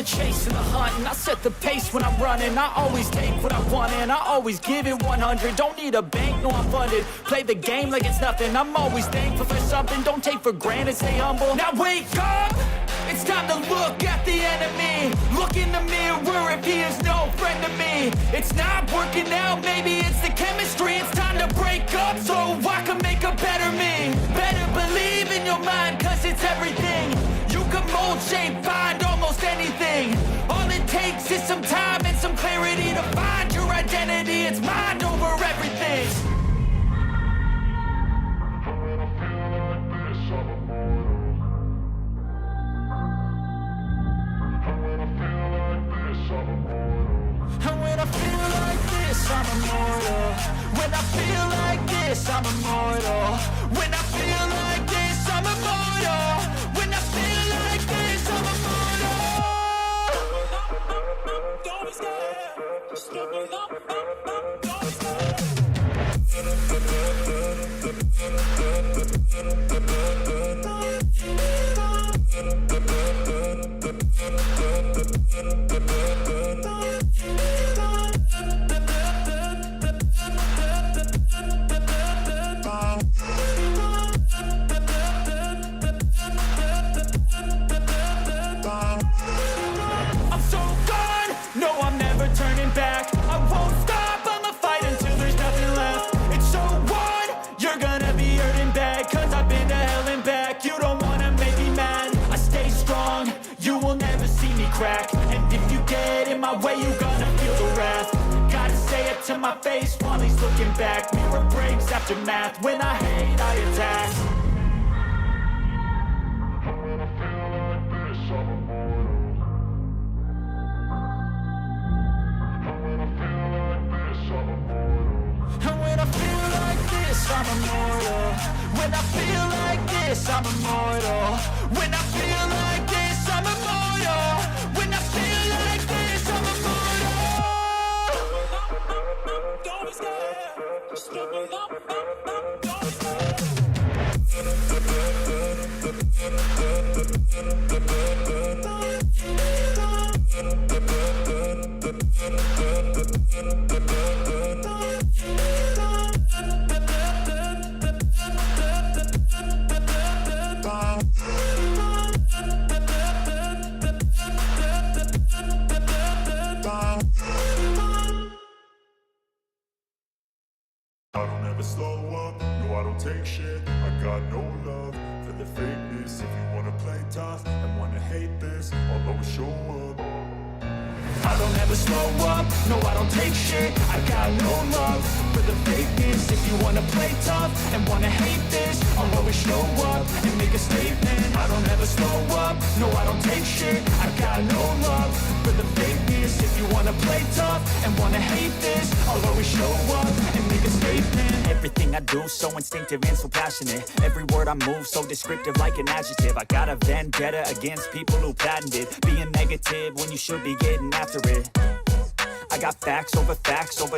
the chase and the hunt, and I set the pace when I'm running. I always take what I want and I always give it 100. Don't need a bank, no I'm funded. Play the game like it's nothing. I'm always thankful for something. Don't take for granted, stay humble. Now wake up! It's time to look at the enemy. Look in the mirror if he is no friend to me. It's not working out, maybe it's the chemistry. It's time to break up so I can make a better me. Better believe in your mind, cause it's everything. You can mold, shape, find almost anything. All it takes is some time and some clarity to find your identity. It's mind over everything. I'm immortal. When I feel like this, I'm immortal. When I feel like this, I'm immortal. When I feel like this, I'm immortal. Don't be scared. Just give it up. Don't be scared. Turning back, I won't stop, I'ma fight until there's nothing left. It's so what? You're gonna be hurting bad, cause I've been to hell and back. You don't wanna make me mad, I stay strong, you will never see me crack. And if you get in my way, you're gonna feel the wrath. Gotta say it to my face while he's looking back. Mirror breaks after math, when I hate, I attack. I'm immortal. When I feel like this, I'm immortal. When I feel like this, I'm immortal. When I feel like this, I'm immortal. Don't be scared. Just give it up. Don't be scared. I don't ever slow up, no I don't take shit. I got no love for the fakeness. If you wanna play tough and wanna hate this, I'll always show up. I don't ever slow up, no I don't take shit. I got no love for the fakeness. If you wanna play tough and wanna hate this, I'll always show up and make a statement. I don't ever slow up, no I don't take shit. I got no love for the fakeness. If you wanna play tough and wanna hate this, I'll always show up and make a statement. Everything I do so instinctive and so passionate. Every word I move so descriptive like an adjective. I got a vendetta against people who patented being negative when you should be getting after it. I got facts over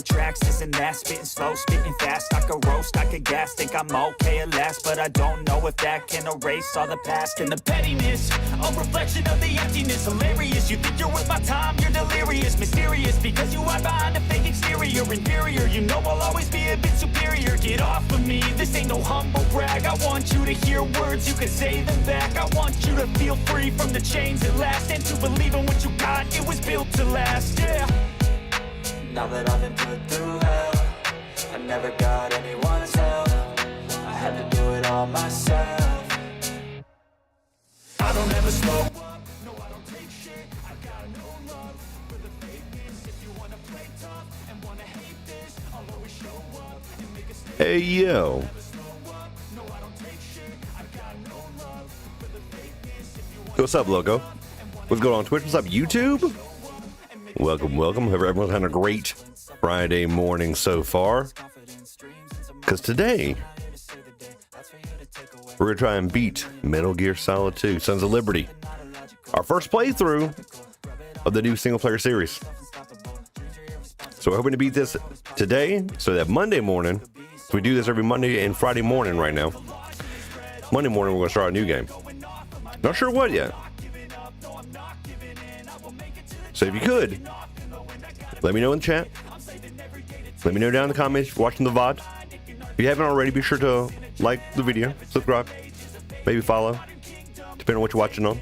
tracks, this and that. Spitting slow, spitting fast. I could roast, I could gas. Think I'm okay at last, but I don't know if that can erase all the past. And the pettiness, a reflection of the emptiness. Hilarious, you think you're worth my time, you're delirious. Mysterious, because you hide behind a fake exterior. Inferior, you know I'll always be a bit superior. Get off of me, this ain't no humble brag. I want you to hear words, you can say them back. I want you to feel free from the chains at last, and to believe in what you got, it was built to last, yeah. Now that I've been put through hell, I never got anyone's help. I had to do it all myself. I don't ever slow up, no I don't take shit. I got no love for the fakeness. If you wanna play tough and wanna hate this, I'll always show up and make a statement. Hey yo. What's up, Loco? What's going on Twitch? What's up, YouTube? Welcome. Hope everyone's having a great Friday morning so far. Because today, we're going to try and beat Metal Gear Solid 2, Sons of Liberty. Our first playthrough of the new single-player series. So we're hoping to beat this today, so that Monday morning, we do this every Monday and Friday morning right now. Monday morning, we're going to start a new game. Not sure what yet. So if you could, let me know in the chat. Let me know down in the comments if you're watching the VOD. If you haven't already, be sure to like the video, subscribe, maybe follow, depending on what you're watching on.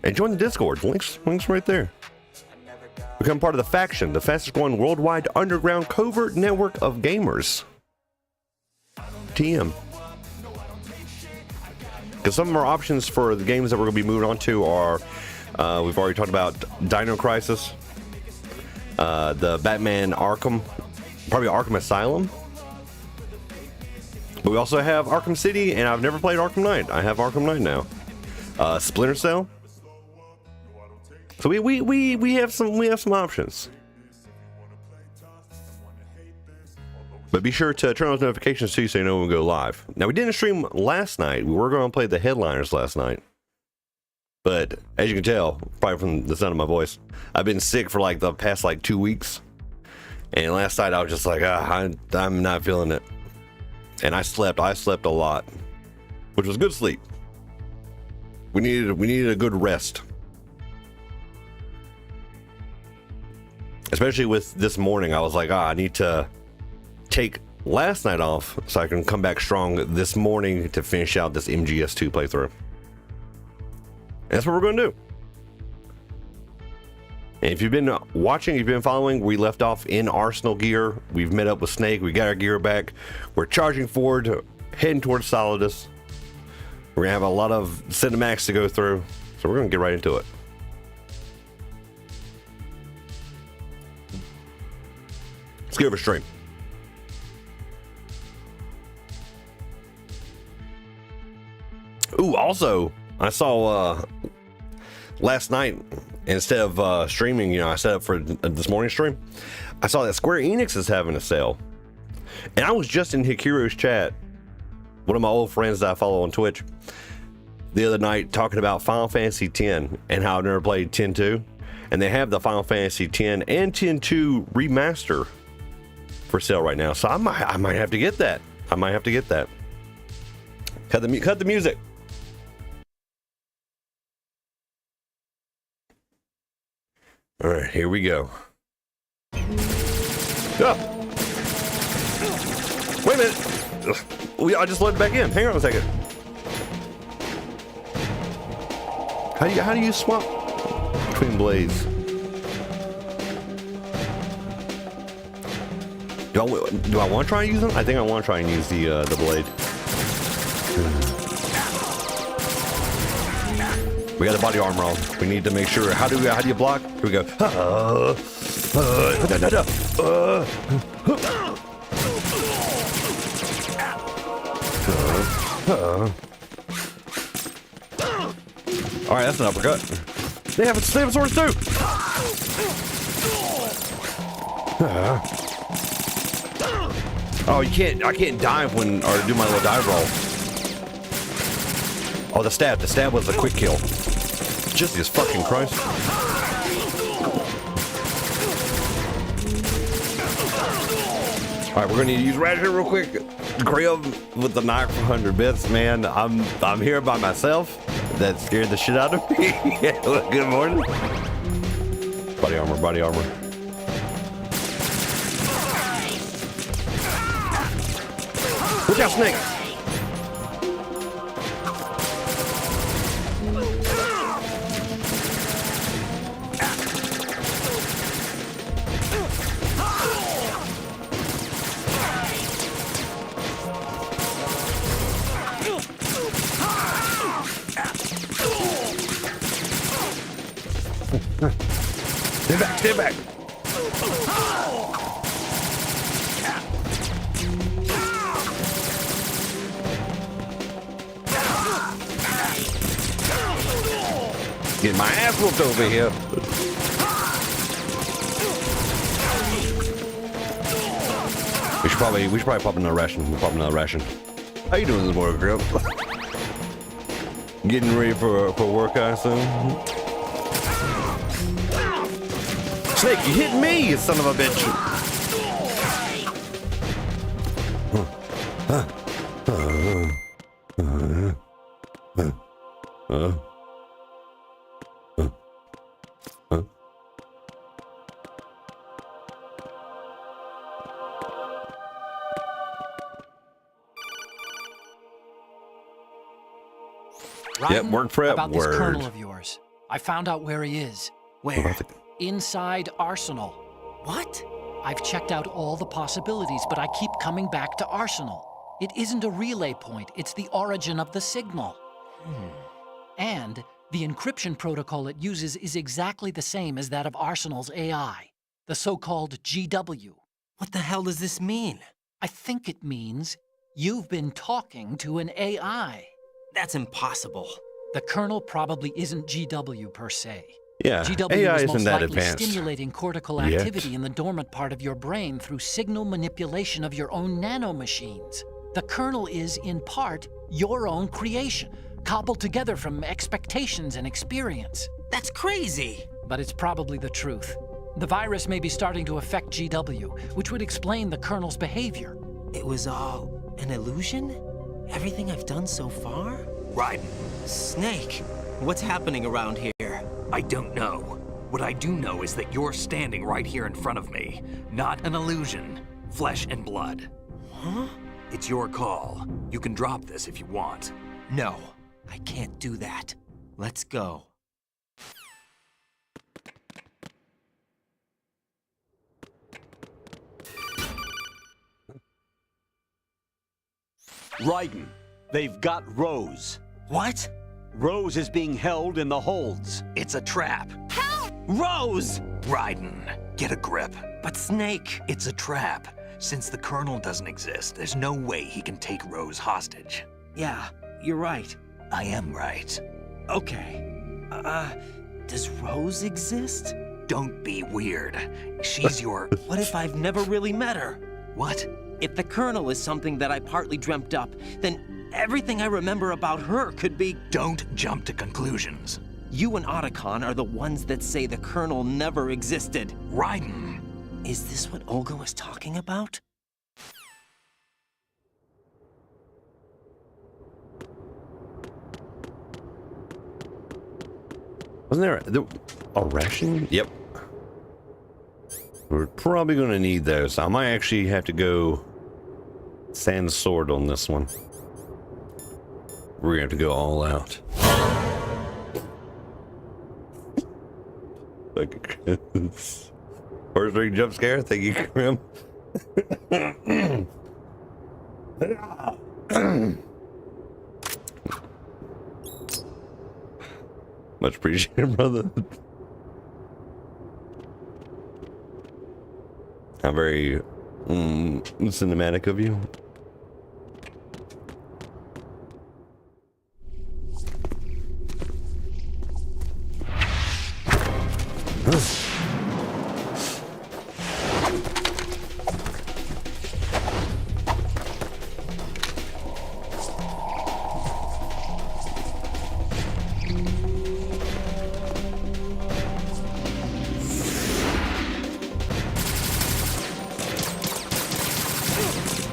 And join the Discord. Links right there. Become part of the faction, the fastest growing worldwide underground covert network of gamers. TM. Because some of our options for the games that we're going to be moving on to are, we've already talked about Dino Crisis, the Batman Arkham, probably Arkham Asylum. But we also have Arkham City, and I've never played Arkham Knight. I have Arkham Knight now. Splinter Cell. So we have some options. But be sure to turn on those notifications too, so you know when we go live. Now, we didn't stream last night. We were going to play the headliners last night. But as you can tell, probably from the sound of my voice, I've been sick for like the past 2 weeks. And last night I was just like, I'm not feeling it. And I slept a lot, which was good sleep. We needed a good rest. Especially with this morning, I was like, I need to take last night off so I can come back strong this morning to finish out this MGS2 playthrough. And that's what we're going to do. And if you've been watching, if you've been following, we left off in Arsenal gear. We've met up with Snake. We got our gear back. We're charging forward, heading towards Solidus. We're going to have a lot of cinematics to go through. So we're going to get right into it. Let's go over stream. Ooh, also, I saw last night, instead of streaming, I set up for this morning's stream, I saw that Square Enix is having a sale. And I was just in Hikiru's chat, one of my old friends that I follow on Twitch, the other night talking about Final Fantasy X and how I've never played 10-2. And they have the Final Fantasy X and 10-2 remaster for sale right now. So I might have to get that. Cut the music. All right, here we go. Oh. Wait a minute. I just let it back in. Hang on a second. How do you swap between blades? Do I want to try and use them? I think I want to try and use the blade. We got the body armor on. We need to make sure. How do you block? Here we go. All right, that's an uppercut. They have swords too. Oh, I can't dive or do my little dive roll. Oh, the stab was a quick kill. Jesus fucking Christ. All right, we're gonna need to use Ratchet real quick. Grim with the knock for 100 bits, man. I'm here by myself. That scared the shit out of me. Good morning. Body armor. Watch out, Snake. Stand back. Get my ass whooped over here. We should probably pop another ration. How you doing this morning, Grip? Getting ready for work, I assume. Snake, you hit me, you son of a bitch! Ryan, word for about this word. colonel of yours. I found out where he is. Where? Inside Arsenal. What? I've checked out all the possibilities, but I keep coming back to Arsenal. It isn't a relay point, it's the origin of the signal. And the encryption protocol it uses is exactly the same as that of Arsenal's AI, the so-called GW. What the hell does this mean? I think it means you've been talking to an AI. That's impossible. The kernel probably isn't GW per se. Yeah, GW AI is isn't most that likely advanced. stimulating cortical Yet. activity in the dormant part of your brain through signal manipulation of your own nanomachines. The kernel is, in part, your own creation, cobbled together from expectations and experience. That's crazy. But it's probably the truth. The virus may be starting to affect GW, which would explain the kernel's behavior. It was all an illusion? Everything I've done so far? Raiden, Snake, what's happening around here? I don't know. What I do know is that you're standing right here in front of me. Not an illusion. Flesh and blood. Huh? It's your call. You can drop this if you want. No, I can't do that. Let's go. Raiden, they've got Rose. What? Rose is being held in the holds. It's a trap. Rose! Raiden, get a grip. But Snake... It's a trap. Since the Colonel doesn't exist, there's no way he can take Rose hostage. Yeah, you're right. I am right. Okay. Does Rose exist? Don't be weird. She's your... What if I've never really met her? What? If the Colonel is something that I partly dreamt up, then everything I remember about her could be... Don't jump to conclusions. You and Otacon are the ones that say the Colonel never existed. Raiden! Is this what Olga was talking about? Wasn't there a ration? Yep. We're probably going to need those. I might actually have to go sand sword on this one. We're going to have to go all out. First ring jump scare. Thank you, Grim. Much appreciated, brother. How very cinematic of you.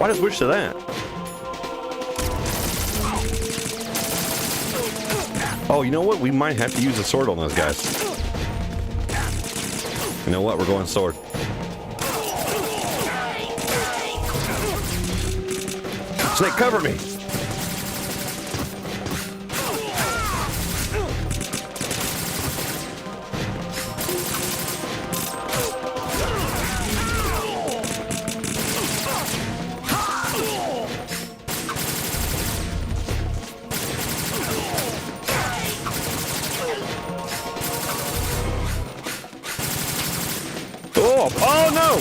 Why did I switch to that? Oh, you know what? We might have to use a sword on those guys. You know what? We're going sword. Snake, cover me. Oh no!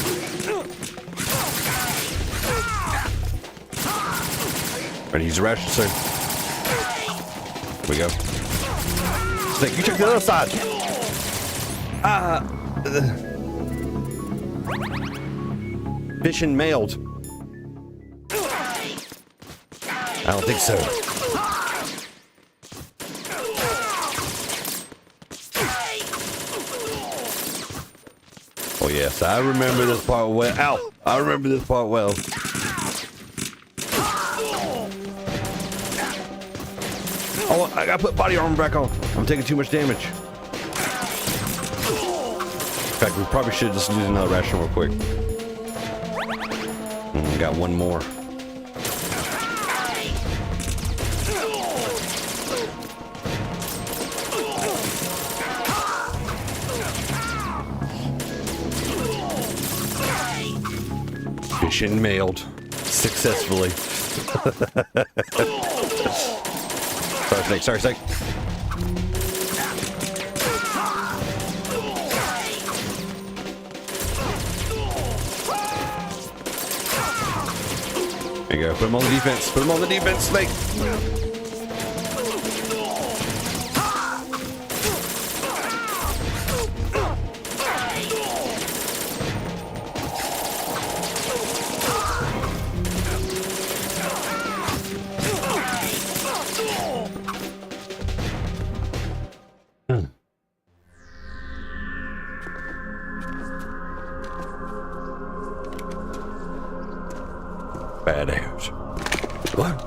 Ready to use the ration, sir? Here we go. Snake, you check the other side. Mission mailed. I don't think so. Oh yes, I remember this part well. Ow! I remember this part well. Oh, I gotta put body armor back on. I'm taking too much damage. In fact, we probably should just use another ration real quick. Got one more. Mission mailed successfully. Sorry, Snake. Sorry, Snake. There you go. Put him on the defense. Put him on the defense, Snake. Badass. What?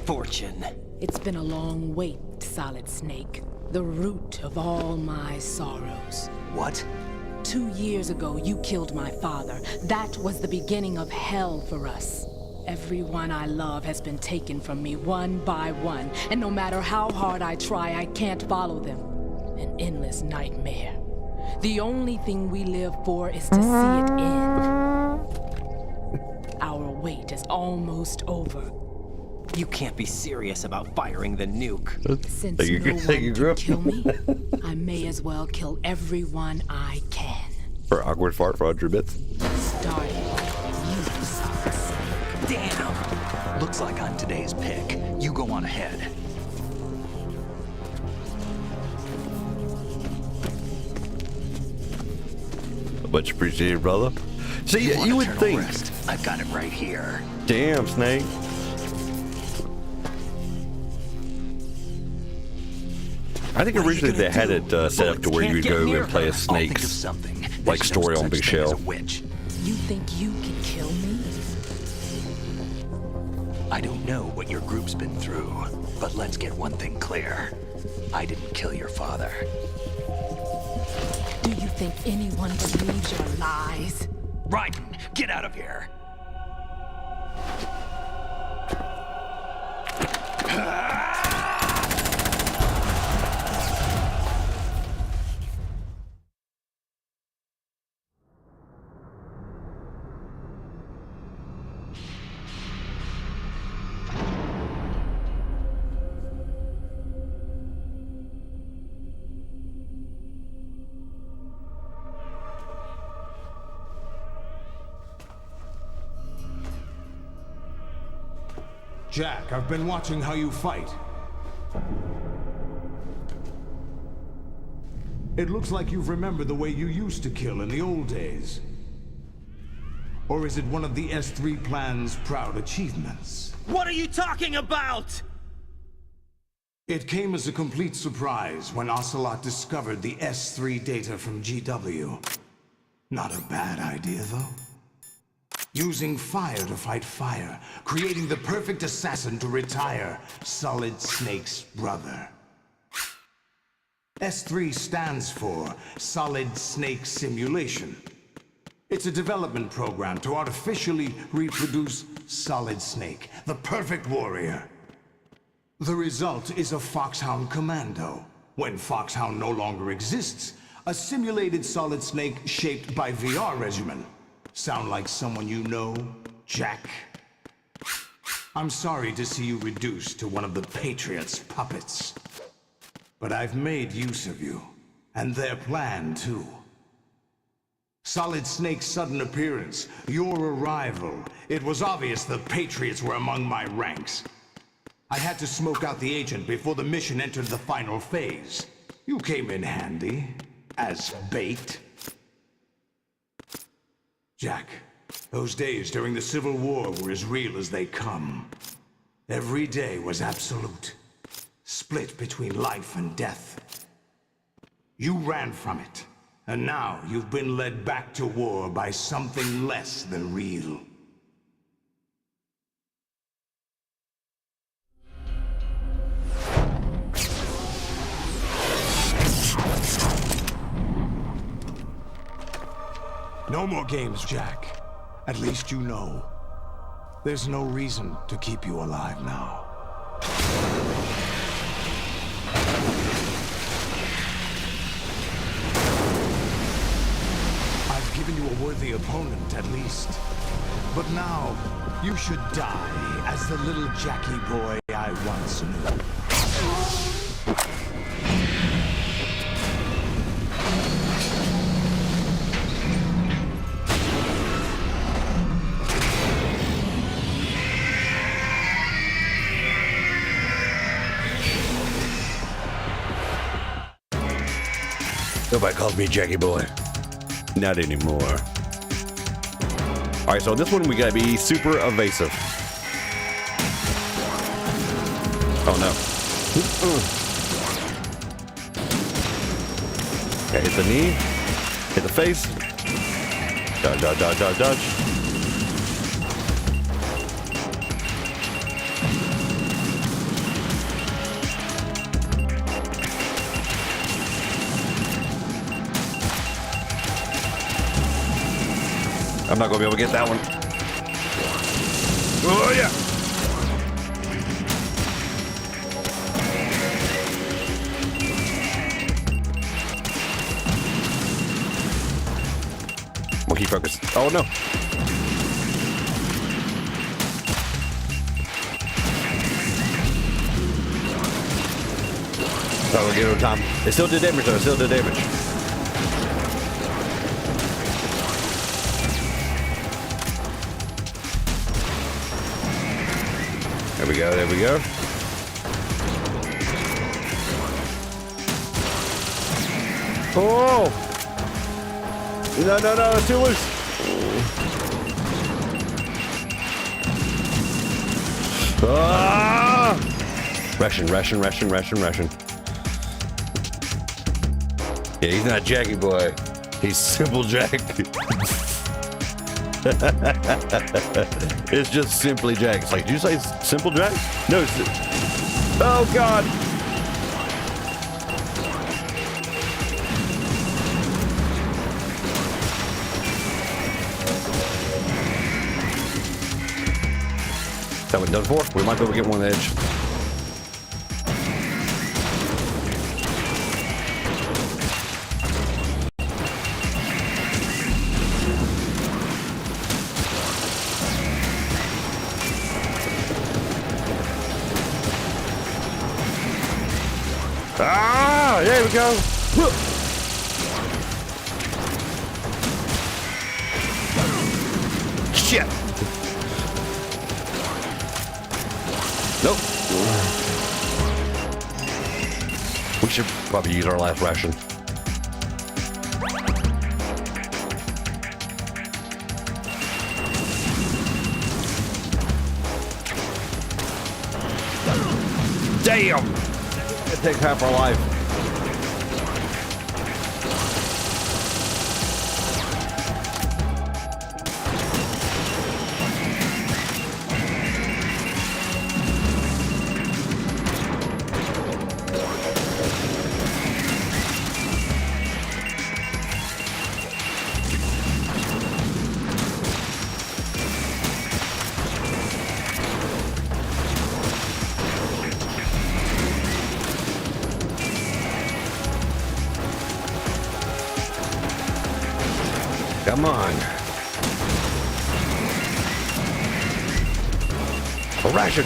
Fortune. It's been a long wait, Solid Snake. The root of all my sorrows. What? 2 years ago, you killed my father. That was the beginning of hell for us. Everyone I love has been taken from me one by one, and no matter how hard I try, I can't follow them. An endless nightmare. The only thing we live for is to see it end. Our wait is almost over. You can't be serious about firing the nuke. Since Thank you, no one thank you, can Grip. kill me, I may as well kill everyone I can. For awkward fart for 100 bits. Starting with you, Solid Snake. Damn! Looks like I'm today's pick. You go on ahead. Much appreciated, brother. See, Want you would eternal think. rest? I've got it right here. Damn, Snake. I think What are you originally they gonna had do? it set up to where you Can't would get go near and play her. as I'll think of snakes. something. Like There's story no on such Big thing as Shell. a witch. You think you can kill me? I don't know what your group's been through, but let's get one thing clear. I didn't kill your father. Do you think anyone believes your lies? Raiden, get out of here! Jack, I've been watching how you fight. It looks like you've remembered the way you used to kill in the old days. Or is it one of the S3 plan's proud achievements? What are you talking about? It came as a complete surprise when Ocelot discovered the S3 data from GW. Not a bad idea, though. Using fire to fight fire, creating the perfect assassin to retire Solid Snake's brother. S3 stands for Solid Snake Simulation. It's a development program to artificially reproduce Solid Snake, the perfect warrior. The result is a Foxhound Commando. When Foxhound no longer exists, a simulated Solid Snake shaped by VR regimen. Sound like someone you know, Jack? I'm sorry to see you reduced to one of the Patriots' puppets. But I've made use of you, and their plan too. Solid Snake's sudden appearance, your arrival, it was obvious the Patriots were among my ranks. I had to smoke out the agent before the mission entered the final phase. You came in handy, as bait. Jack, those days during the Civil War were as real as they come. Every day was absolute, split between life and death. You ran from it, and now you've been led back to war by something less than real. No more games, Jack. At least you know. There's no reason to keep you alive now. worthy opponent, at least. But now, you should die as the little Jackie boy I once knew. Nobody calls me Jackie Boy. Not anymore. All right, so this one we gotta be super evasive. Oh no. Okay, hit the knee, hit the face. Dodge, dodge, dodge, dodge, dodge. I'm not gonna be able to get that one. Oh yeah! We'll keep focused. Oh no! Oh, we'll get it time. It still did damage though. It still did damage. There we go, there we go. Oh! No, no, no, it's too loose. Ah! Ration, ration, ration, ration, ration. Yeah, he's not Jackie Boy. He's Simple Jack. It's just Simply Jack. It's like, did you say Simple Jack? No. Oh, God. That one done for? We might be able to get one edge. Ah, there we go. Shit. Nope. We should probably use our last ration. Damn. It takes half our life. Come on. A ration.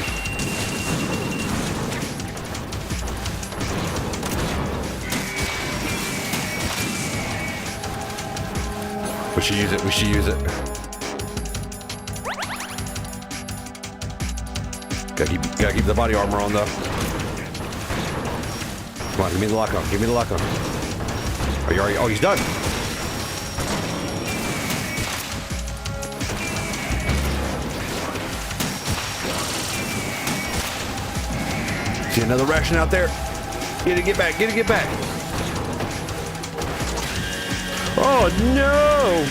We should use it. We should use it. Gotta keep the body armor on though. Come on, give me the lock on. Give me the lock on. Are you already? Oh, he's done. See another ration out there? Get back, get back. Oh no!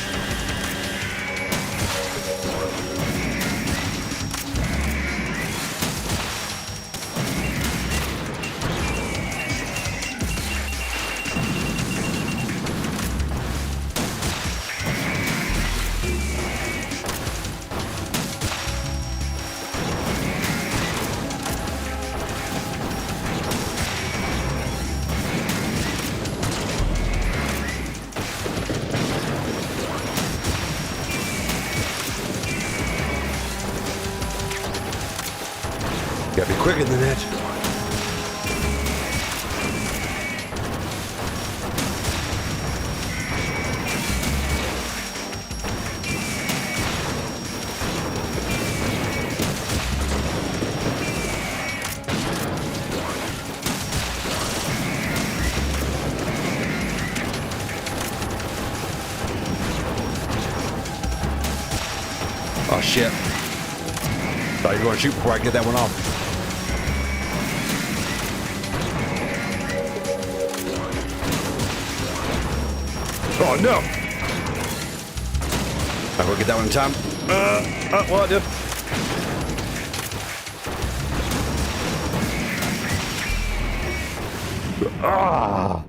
Gotta be quicker than that. Oh shit. Thought you were gonna shoot before I get that one off. Oh no! I will get that one in time. Well, I did. Ah!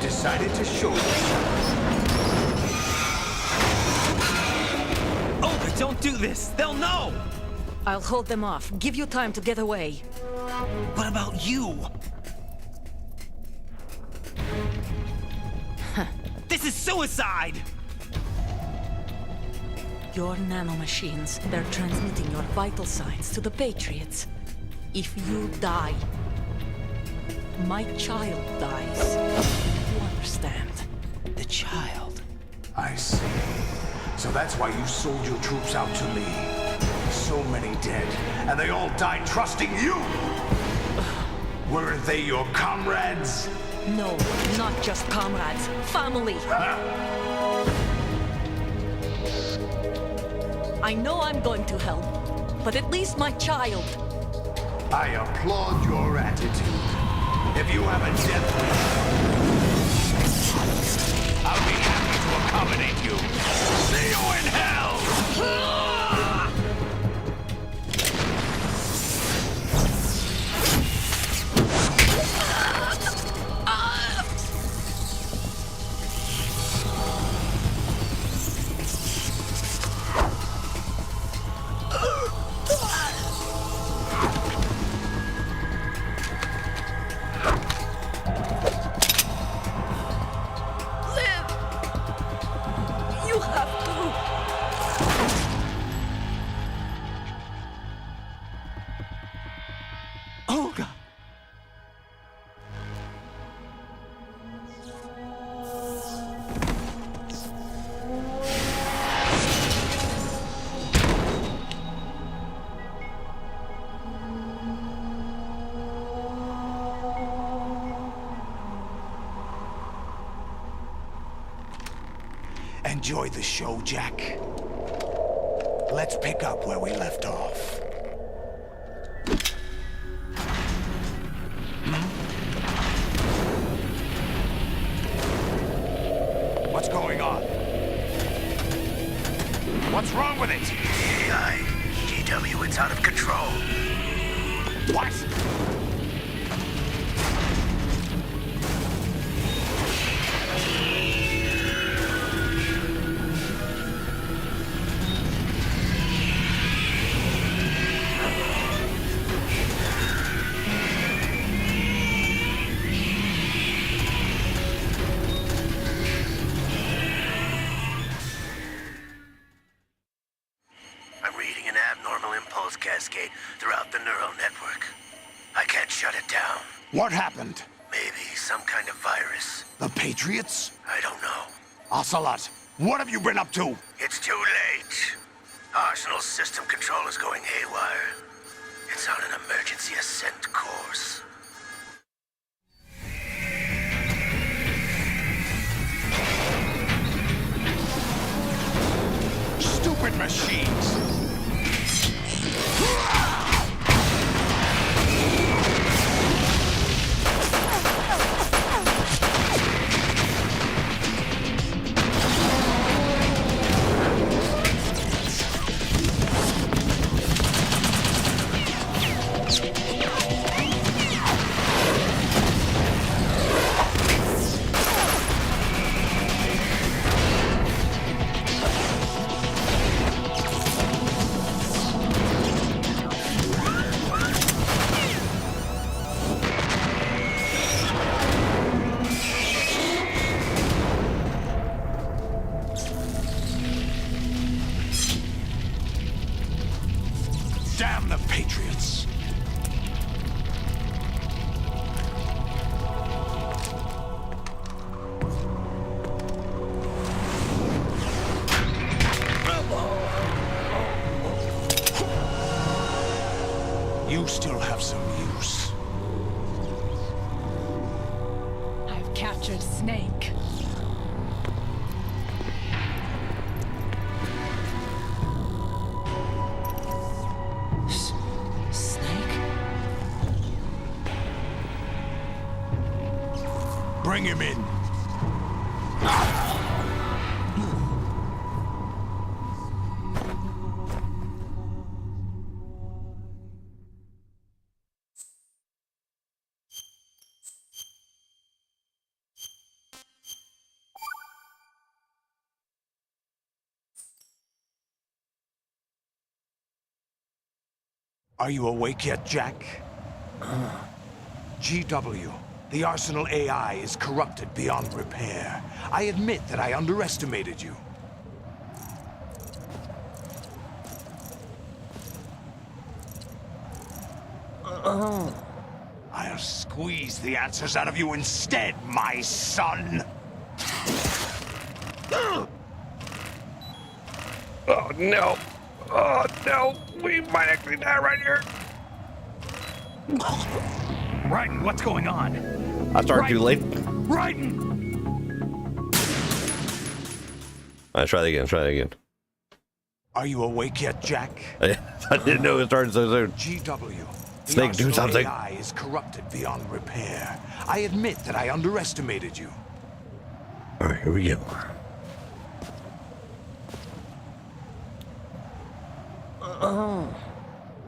Decided to show yourself. Oh, but don't do this! They'll know! I'll hold them off. Give you time to get away. What about you? This is suicide! Your nanomachines, they're transmitting your vital signs to the Patriots. If you die, my child dies. You understand? The child. I see. So that's why you sold your troops out to me. So many dead, and they all died trusting you! Weren't they your comrades? No, not just comrades. Family! I know I'm going to hell, but at least my child. I applaud your attitude. If you have a death wish, I'll be happy to accommodate you. See you in hell! Enjoy the show, Jack. Let's pick up where we left off. What's going on? What's wrong with it? AI, GW, it's out of control. What? Cascade throughout the neural network. I can't shut it down. What happened? Maybe some kind of virus. The Patriots? I don't know. Ocelot, what have you been up to? It's too late. Arsenal's system control is going haywire. It's on an emergency ascent course. Stupid machines! Damn the Patriots! You still have some use. I've captured Snake. Snake? Bring him in. Are you awake yet, Jack? GW, the Arsenal AI is corrupted beyond repair. I admit that I underestimated you. I'll squeeze the answers out of you instead, my son! Oh no! Oh no! We might actually die right here. Raiden, what's going on? I started too late. Raiden! Alright, try that again. Try that again. Are you awake yet, Jack? I didn't know it started so soon. GW. The Snake, do Arsenal something. AI is corrupted beyond repair. I admit that I underestimated you. All right, here we go.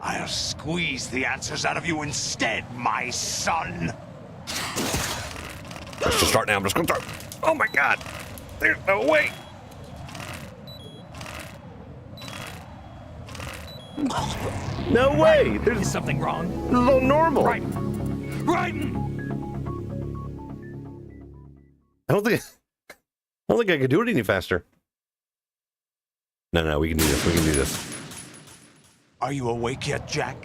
I'll squeeze the answers out of you instead, my son. Let's just start now. I'm just gonna start. Oh my God! There's no way. No way! There's Is something wrong? This is all normal. Raiden! Raiden! I don't think I could do it any faster. No, we can do this. We can do this. Are you awake yet, Jack?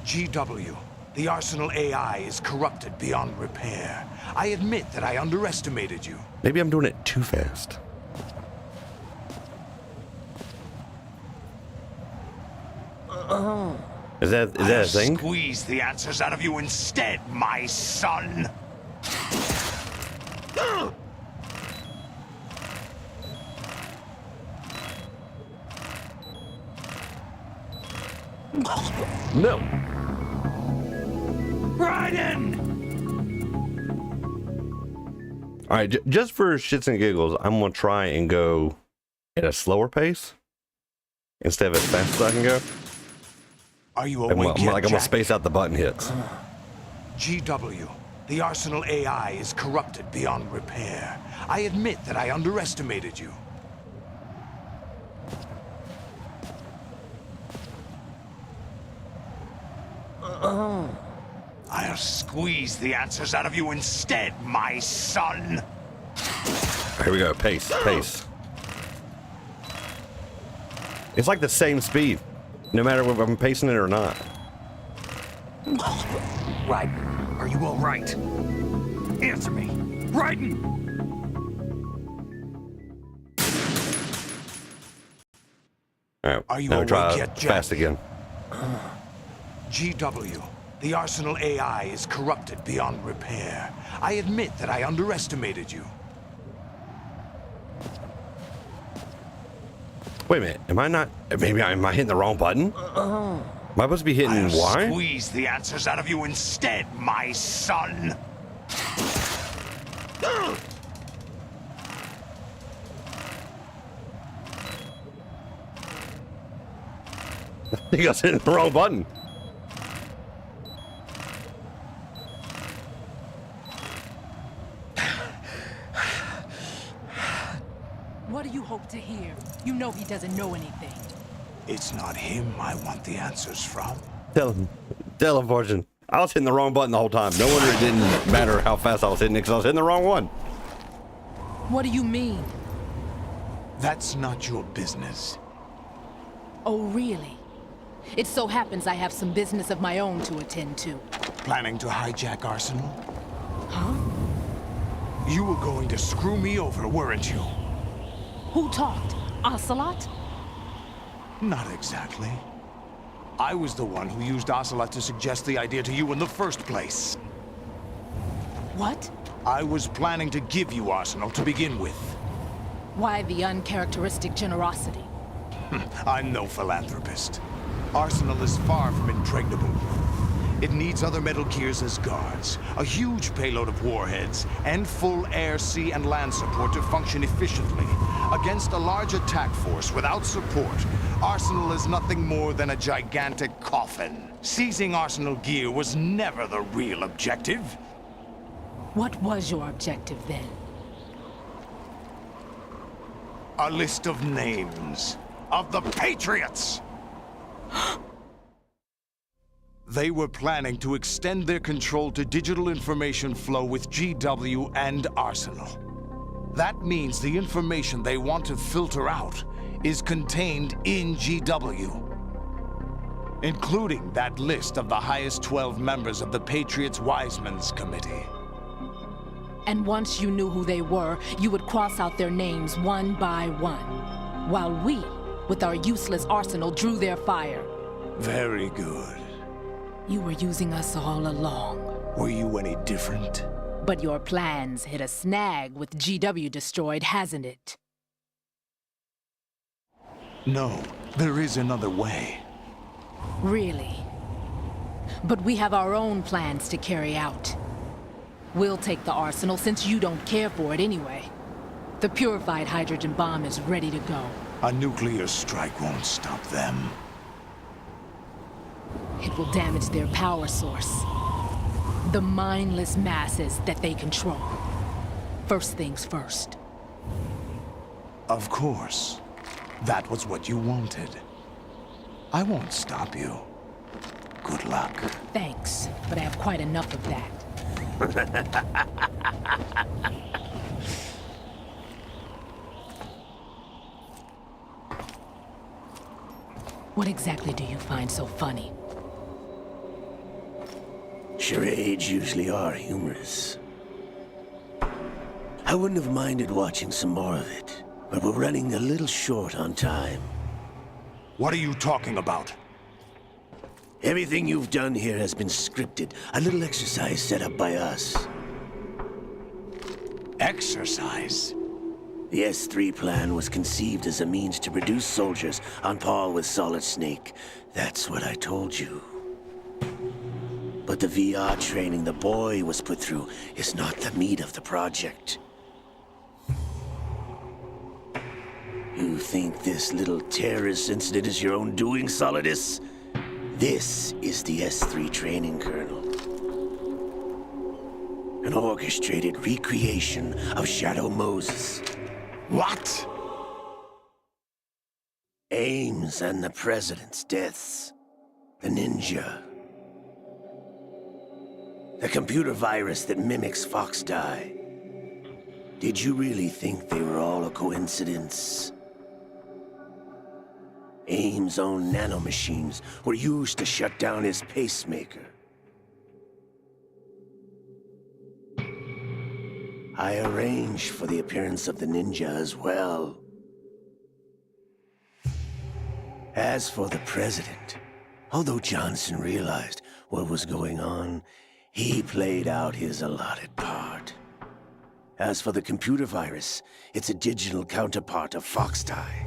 GW. The Arsenal AI is corrupted beyond repair. I admit that I underestimated you. Maybe I'm doing it too fast. Is that a thing? Squeeze the answers out of you instead, my son. No. Raiden! All right, just for shits and giggles, I'm gonna try and go at a slower pace instead of as fast as I can go. Are you awake yet, I'm gonna space out the button hits. GW. The Arsenal AI is corrupted beyond repair. I admit that I underestimated you. I'll squeeze the answers out of you instead, my son. Here we go. Pace. It's like the same speed, no matter if I'm pacing it or not. Raiden, are you all right? Answer me. Raiden! All right. Are you now awake try yet, Jack? fast again. GW. The Arsenal AI is corrupted beyond repair. I admit that I underestimated you. Wait a minute. Am I not? Maybe am I hitting the wrong button? Am I supposed to be hitting I'll Y? squeeze the answers out of you instead, my son. I think I was hitting the wrong button. What do you hope to hear? You know he doesn't know anything. It's not him I want the answers from. Tell him, Fortune. I was hitting the wrong button the whole time. No wonder it didn't matter how fast I was hitting it, because I was hitting the wrong one. What do you mean? That's not your business. Oh, really? It so happens I have some business of my own to attend to. Planning to hijack Arsenal? Huh? You were going to screw me over, weren't you? Who talked? Ocelot? Not exactly. I was the one who used Ocelot to suggest the idea to you in the first place. What? I was planning to give you Arsenal to begin with. Why the uncharacteristic generosity? I'm no philanthropist. Arsenal is far from impregnable. It needs other Metal Gears as guards, a huge payload of warheads, and full air, sea, and land support to function efficiently. Against a large attack force without support, Arsenal is nothing more than a gigantic coffin. Seizing Arsenal gear was never the real objective. What was your objective then? A list of names of the Patriots! They were planning to extend their control to digital information flow with GW and Arsenal. That means the information they want to filter out is contained in GW, including that list of the highest 12 members of the Patriots Wiseman's Committee. And once you knew who they were, you would cross out their names one by one, while we, with our useless arsenal, drew their fire. Very good. You were using us all along. Were you any different? But your plans hit a snag with GW destroyed, hasn't it? No, there is another way. Really? But we have our own plans to carry out. We'll take the arsenal since you don't care for it anyway. The purified hydrogen bomb is ready to go. A nuclear strike won't stop them. It will damage their power source. The mindless masses that they control. First things first. Of course. That was what you wanted. I won't stop you. Good luck. Thanks, but I have quite enough of that. What exactly do you find so funny? Charades usually are humorous. I wouldn't have minded watching some more of it, but we're running a little short on time. What are you talking about? Everything you've done here has been scripted. A little exercise set up by us. Exercise? The S3 plan was conceived as a means to produce soldiers on par with Solid Snake. That's what I told you. But the VR training the boy was put through is not the meat of the project. You think this little terrorist incident is your own doing, Solidus? This is the S3 training kernel. An orchestrated recreation of Shadow Moses. What? Ames and the President's deaths. The ninja. The computer virus that mimics Fox Die. Did you really think they were all a coincidence? Ames' own nanomachines were used to shut down his pacemaker. I arranged for the appearance of the ninja as well. As for the president, although Johnson realized what was going on, he played out his allotted part. As for the computer virus, it's a digital counterpart of Foxdie.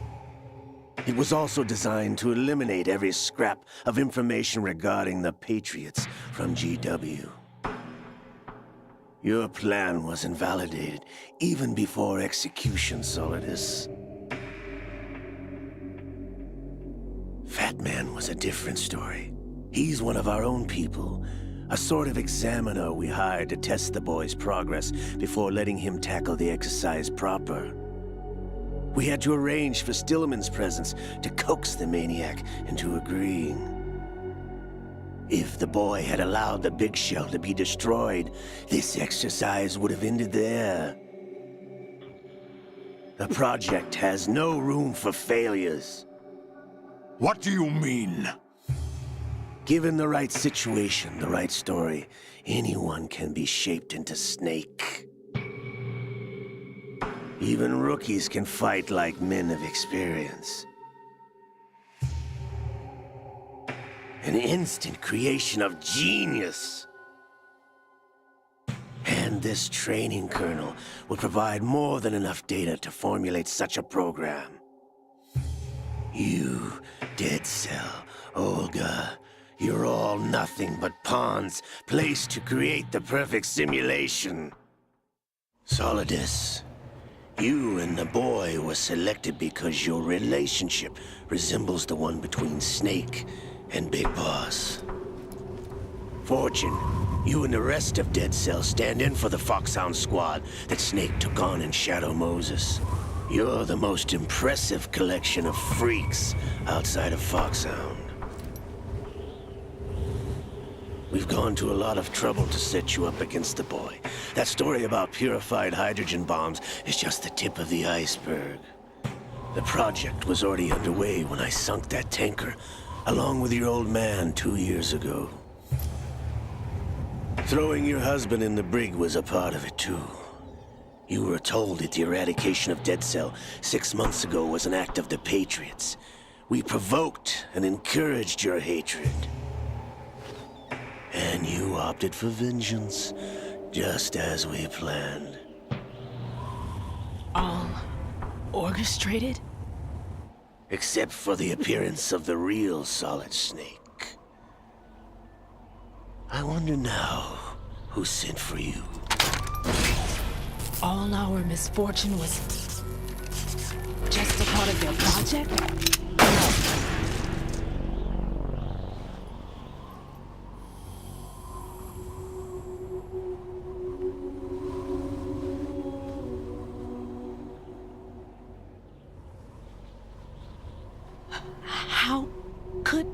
It was also designed to eliminate every scrap of information regarding the Patriots from GW. Your plan was invalidated even before execution, Solidus. Fat Man was a different story. He's one of our own people, a sort of examiner we hired to test the boy's progress before letting him tackle the exercise proper. We had to arrange for Stillman's presence to coax the maniac into agreeing. If the boy had allowed the big shell to be destroyed, this exercise would have ended there. The project has no room for failures. What do you mean? Given the right situation, the right story, anyone can be shaped into Snake. Even rookies can fight like men of experience. An instant creation of genius. And this training kernel will provide more than enough data to formulate such a program. You, Dead Cell, Olga, you're all nothing but pawns placed to create the perfect simulation. Solidus, you and the boy were selected because your relationship resembles the one between Snake and Big Boss. Fortune, you and the rest of Dead Cell stand in for the Foxhound squad that Snake took on in Shadow Moses. You're the most impressive collection of freaks outside of Foxhound. We've gone to a lot of trouble to set you up against the boy. That story about purified hydrogen bombs is just the tip of the iceberg. The project was already underway when I sunk that tanker, along with your old man 2 years ago. Throwing your husband in the brig was a part of it too. You were told that the eradication of Dead Cell 6 months ago was an act of the Patriots. We provoked and encouraged your hatred. And you opted for vengeance, just as we planned. All orchestrated? Except for the appearance of the real Solid Snake. I wonder now who sent for you. All our misfortune was just a part of their project? How could...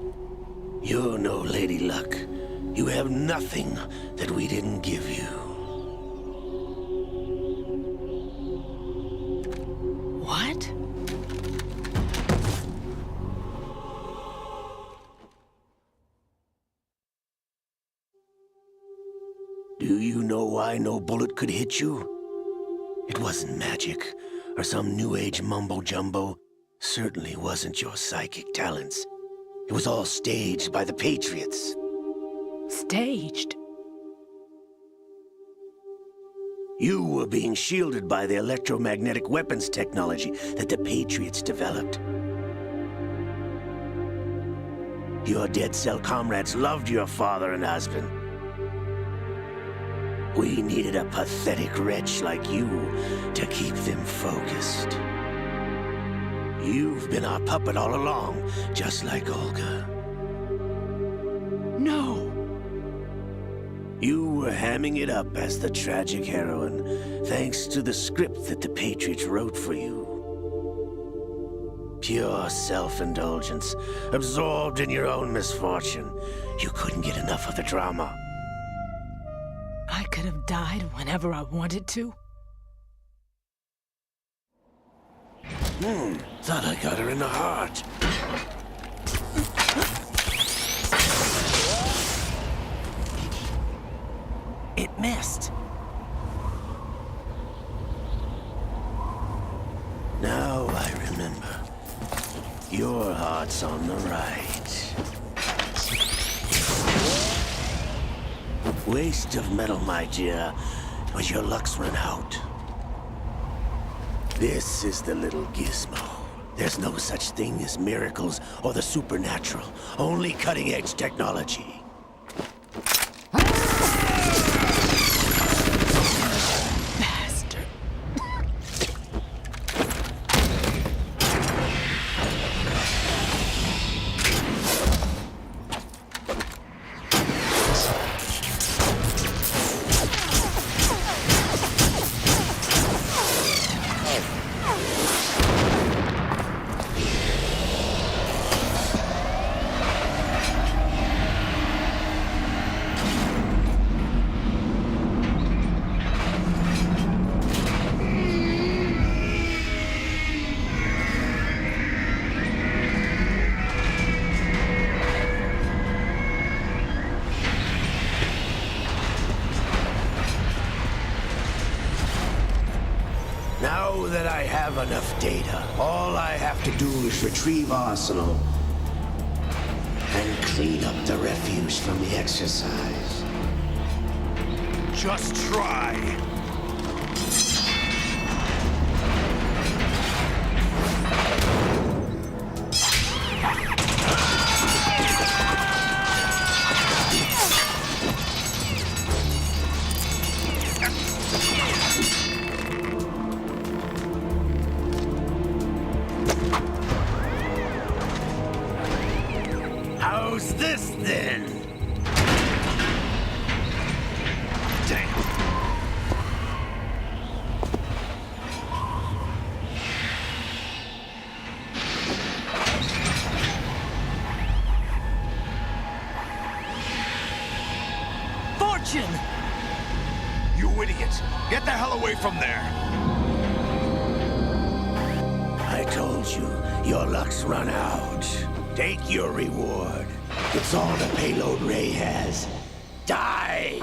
You're no Lady Luck. You have nothing that we didn't give you. What? Do you know why no bullet could hit you? It wasn't magic, or some new age mumbo-jumbo. Certainly wasn't your psychic talents. It was all staged by the Patriots. Staged? You were being shielded by the electromagnetic weapons technology that the Patriots developed. Your Dead Cell comrades loved your father and husband. We needed a pathetic wretch like you to keep them focused. You've been our puppet all along, just like Olga. No! You were hamming it up as the tragic heroine, thanks to the script that the Patriots wrote for you. Pure self-indulgence, absorbed in your own misfortune. You couldn't get enough of the drama. I could have died whenever I wanted to. Thought I got her in the heart. It missed. Now I remember. Your heart's on the right. Waste of metal, my dear, but your luck's run out. This is the little gizmo. There's no such thing as miracles or the supernatural, only cutting-edge technology. Bastard. enough data. All I have to do is retrieve Arsenal and clean up the refuse from the exercise. Just try. How's this then? Damn. Fortune! You idiot! Get the hell away from there! I told you, your luck's run out. Take your reward. It's all the payload Ray has. Die!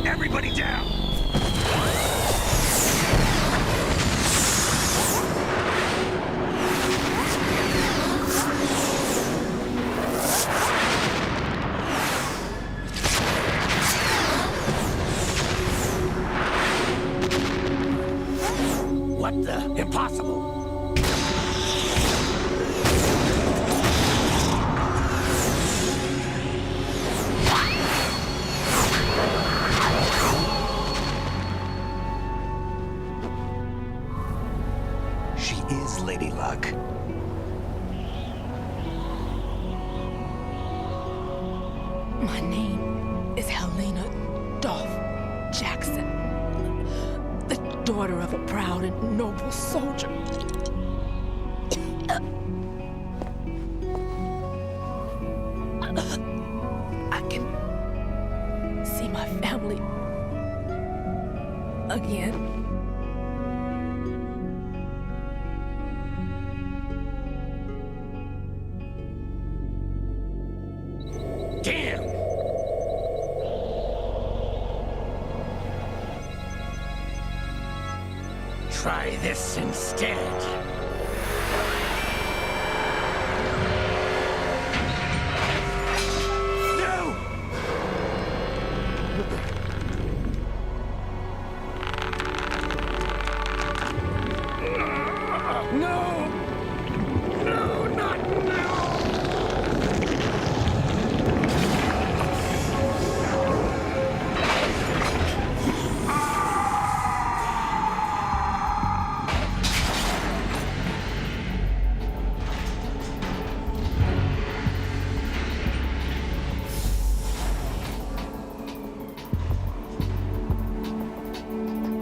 Everybody down! What the? Impossible! She is Lady Luck. My name is Helena Dolph Jackson, the daughter of a proud and noble soldier. I can see my family again. Damn! Try this instead. No! No! No, not now!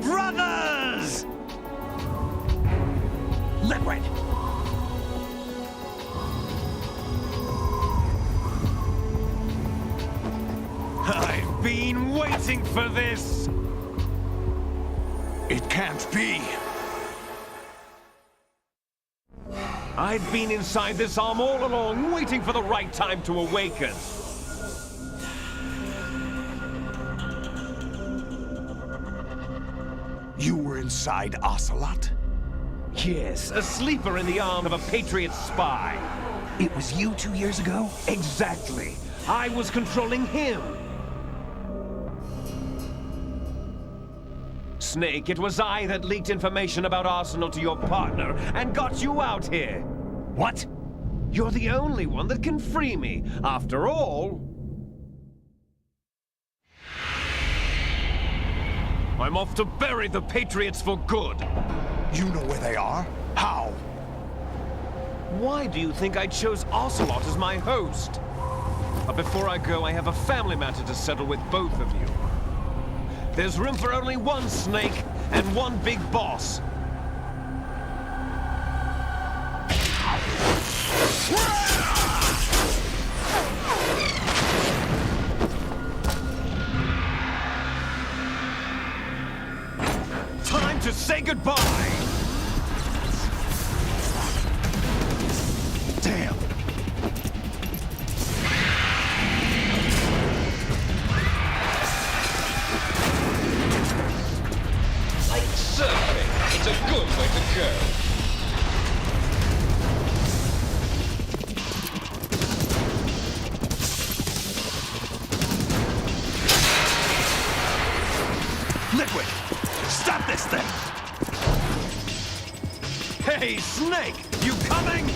Brothers! Liquid! I've been waiting for this! It can't be! I've been inside this arm all along, waiting for the right time to awaken. You were inside Ocelot? Yes, a sleeper in the arm of a Patriot spy. It was you 2 years ago? Exactly. I was controlling him. Snake, it was I that leaked information about Arsenal to your partner and got you out here. What? You're the only one that can free me. After all, I'm off to bury the Patriots for good. You know where they are? How? Why do you think I chose Ocelot as my host? But before I go, I have a family matter to settle with both of you. There's room for only one Snake and one big boss. Time to say goodbye! Damn! this then. Hey, Snake! You coming?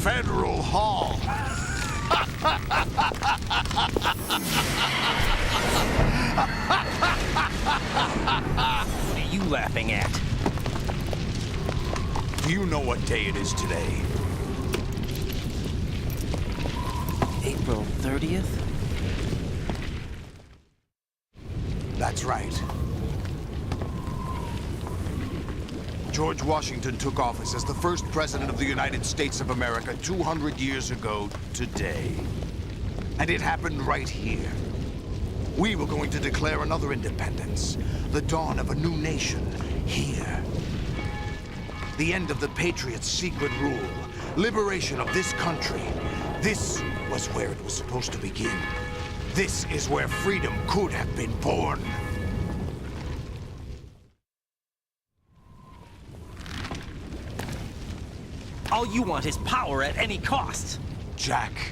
Federal Hall. What are you laughing at? Do you know what day it is today? April 30th? That's right. George Washington took office as the first president of the United States of America 200 years ago today. And it happened right here. We were going to declare another independence, the dawn of a new nation, here. The end of the Patriots' secret rule, liberation of this country. This was where it was supposed to begin. This is where freedom could have been born. All you want is power at any cost. Jack,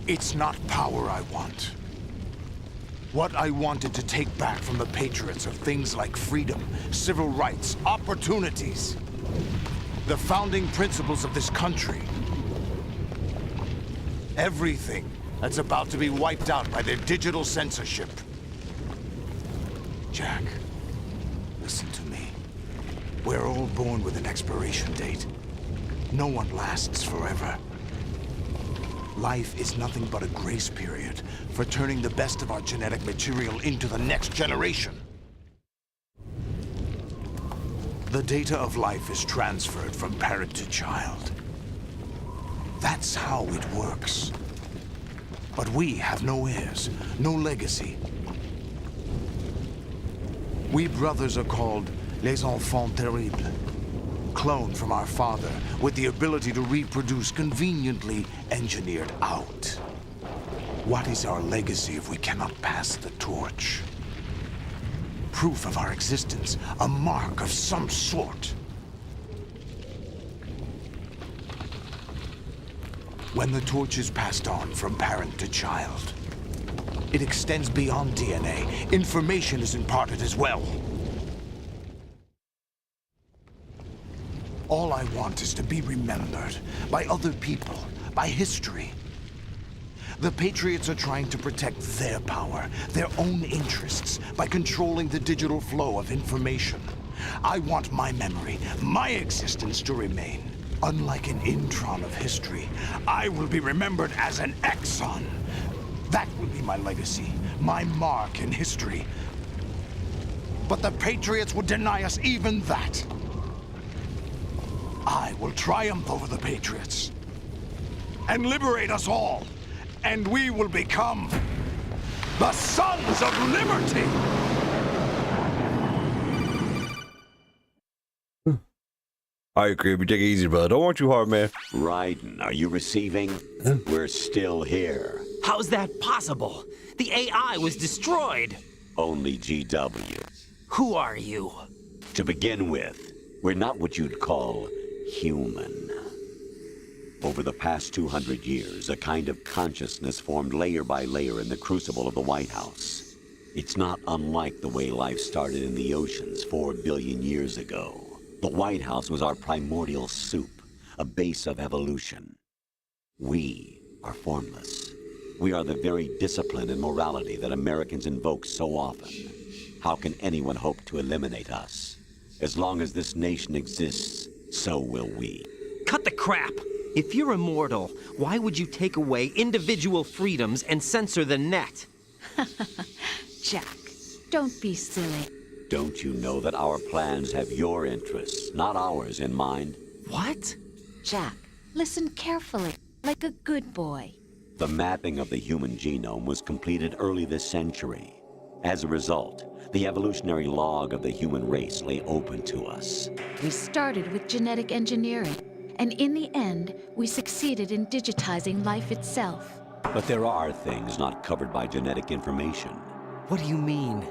it's not power I want. What I wanted to take back from the Patriots are things like freedom, civil rights, opportunities. The founding principles of this country. Everything that's about to be wiped out by their digital censorship. Jack, listen to me. We're all born with an expiration date. No one lasts forever. Life is nothing but a grace period for turning the best of our genetic material into the next generation. The data of life is transferred from parent to child. That's how it works. But we have no heirs, no legacy. We brothers are called les enfants terribles. Cloned from our father, with the ability to reproduce conveniently engineered out. What is our legacy if we cannot pass the torch? Proof of our existence, a mark of some sort. When the torch is passed on from parent to child, it extends beyond DNA. Information is imparted as well. All I want is to be remembered by other people, by history. The Patriots are trying to protect their power, their own interests, by controlling the digital flow of information. I want my memory, my existence to remain. Unlike an intron of history, I will be remembered as an exon. That will be my legacy, my mark in history. But the Patriots would deny us even that. I will triumph over the Patriots and liberate us all, and we will become the Sons of Liberty! All right, Crib, you take it easy, brother. Don't want you hard, man. Raiden, are you receiving? We're still here. How's that possible? The AI was destroyed. Only GW. Who are you? To begin with, we're not what you'd call human. Over the past 200 years, a kind of consciousness formed layer by layer in the crucible of the White House. It's not unlike the way life started in the oceans 4 billion years ago. The White House was our primordial soup, a base of evolution. We are formless. We are the very discipline and morality that Americans invoke so often. How can anyone hope to eliminate us? As long as this nation exists, so will we. Cut the crap! If you're immortal, why would you take away individual freedoms and censor the net? Jack, don't be silly. Don't you know that our plans have your interests, not ours, in mind? What? Jack, listen carefully, like a good boy. The mapping of the human genome was completed early this century. As a result, the evolutionary log of the human race lay open to us. We started with genetic engineering, and in the end, we succeeded in digitizing life itself. But there are things not covered by genetic information. What do you mean?